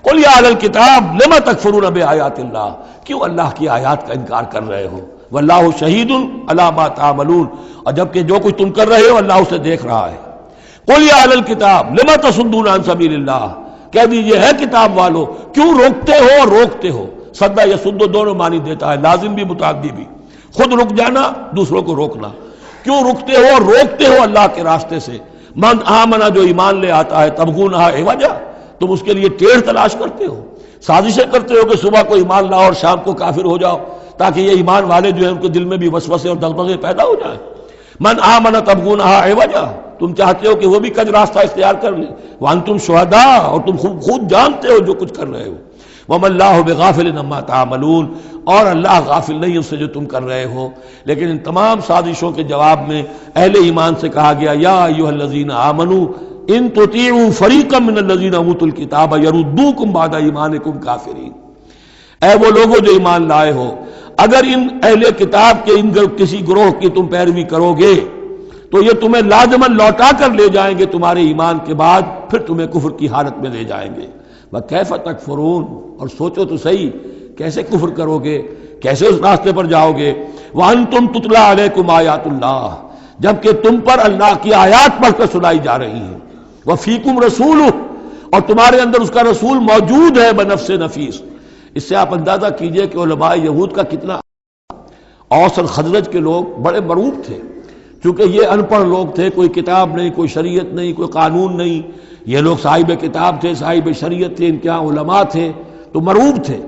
قل یا اہل الکتاب لم تکفرون بآیات اللہ، کیوں اللہ کی آیات کا انکار کر رہے ہو؟ واللہ شہید علی ما تعملون، اور جبکہ جو کچھ تم کر رہے ہو اللہ اسے دیکھ رہا ہے۔ قل یا اہل الکتاب لم تصدون عن سبیل اللہ، کہہ دیجئے ہے کتاب والو کیوں روکتے ہو اور روکتے ہو؟ صدہ یصد دونوں معنی دیتا ہے، لازم بھی متعدی بھی، خود رک جانا دوسروں کو روکنا۔ کیوں رکتے ہو اور روکتے ہو اللہ کے راستے سے؟ من آمنا، جو ایمان لے آتا ہے، تبغونہا عوجا، تم اس کے لیے ٹیڑھ تلاش کرتے ہو، سازشیں کرتے ہو کہ صبح کو ایمان لاؤ اور شام کو کافر ہو جاؤ، تاکہ یہ ایمان والے جو ہیں ان کے دل میں بھی وسوسے اور دغدغے پیدا ہو جائیں۔ من آمن تبغونہا عوجا، تم چاہتے ہو کہ وہ بھی کج راستہ اختیار کر لیں، وانتم شہداء، اور تم خود جانتے ہو جو کچھ کر رہے ہو۔ وما اللہ بغافل عما تعملون، اور اللہ غافل نہیں اس سے جو تم کر رہے ہو۔ لیکن ان تمام سازشوں کے جواب میں اہل ایمان سے کہا گیا یا ایھا الذین آمنوا ان تطیعوا فریقا من الذین اوتوا الکتاب یردوکم بعد ایمانکم کافرین، اے وہ لوگوں جو ایمان لائے ہو، اگر ان اہل کتاب کے ان کسی گروہ کی تم پیروی کرو گے تو یہ تمہیں لازماً لوٹا کر لے جائیں گے تمہارے ایمان کے بعد، پھر تمہیں کفر کی حالت میں لے جائیں گے۔ وَكَيْفَ تَكْفُرُونَ، اور سوچو تو صحیح کیسے کفر کرو گے، کیسے اس راستے پر جاؤ گے۔ وَأَنْتُمْ تُتْلَىٰ عَلَيْكُمْ آیات اللہ، جبکہ تم پر اللہ کی آیات پڑھ کر سنائی جا رہی ہیں۔ وَفِيكُمْ رَسُولُهُ، اور تمہارے اندر اس کا رسول موجود ہے بنفس نفیس۔ اس سے آپ اندازہ کیجئے کہ علماء یہود کا کتنا، اوس اور خزرج کے لوگ بڑے مرعوب تھے، چونکہ یہ ان پڑھ لوگ تھے، کوئی کتاب نہیں، کوئی شریعت نہیں، کوئی قانون نہیں۔ یہ لوگ صاحب کتاب تھے، صاحب شریعت تھے، ان کے یہاں علماء تھے، تو مرعوب تھے۔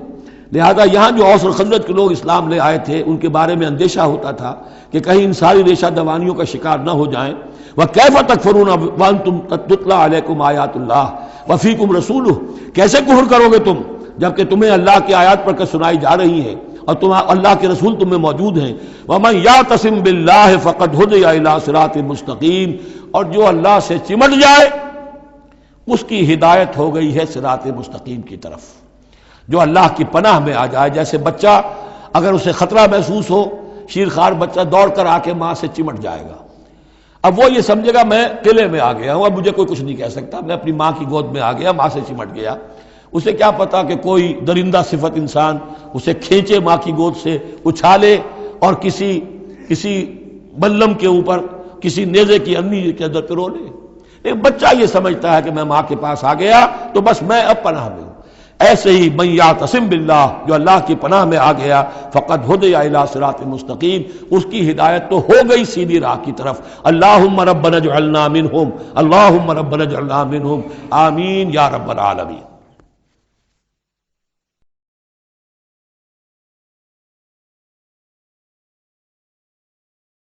لہذا یہاں جو اوس اور خزرج کے لوگ اسلام لے آئے تھے ان کے بارے میں اندیشہ ہوتا تھا کہ کہیں ان ساری ریشہ دوانیوں کا شکار نہ ہو جائیں۔ وَكَيْفَ تَكْفُرُونَ وَأَنْتُمْ تُتْلَىٰ عَلَيْكُمْ آیَاتُ اللَّهِ وَفِيكُمْ رَسُولُهُ، کیسے کفر کرو گے تم جبکہ تمہیں اللہ کی آیات پڑھ کر سنائی جا رہی ہیں اور تم اللہ کے رسول تم میں موجود ہیں. وَمَن يَعْتَصِم بِاللَّهِ فَقَدْ هُدِيَ إِلَىٰ صِرَاطٍ مُسْتَقِيمٍ، اور جو اللہ سے چمٹ جائے اس کی ہدایت ہو گئی ہے صراط مستقیم کی طرف. جو اللہ کی پناہ میں آ جائے، جیسے بچہ اگر اسے خطرہ محسوس ہو، شیرخوار بچہ دوڑ کر آ کے ماں سے چمٹ جائے گا. اب وہ یہ سمجھے گا میں قلعے میں آ گیا ہوں، اب مجھے کوئی کچھ نہیں کہہ سکتا، میں اپنی ماں کی گود میں آ گیا، ماں سے چمٹ گیا. اسے کیا پتا کہ کوئی درندہ صفت انسان اسے کھینچے ماں کی گود سے، اچھالے اور کسی بلم کے اوپر کسی نیزے کی انی کے اندر پرو لے. ایک بچہ یہ سمجھتا ہے کہ میں ماں کے پاس آ گیا تو بس میں اب پناہ میں ہوں. ایسے ہی من یعتصم باللہ، جو اللہ کی پناہ میں آ گیا، فقد ہدی الی صراط مستقیم، اس کی ہدایت تو ہو گئی سیدھی راہ کی طرف. اللہم ربنا اجعلنا منہم، اللہم ربنا اجعلنا منہم، آمین یا رب العالمین.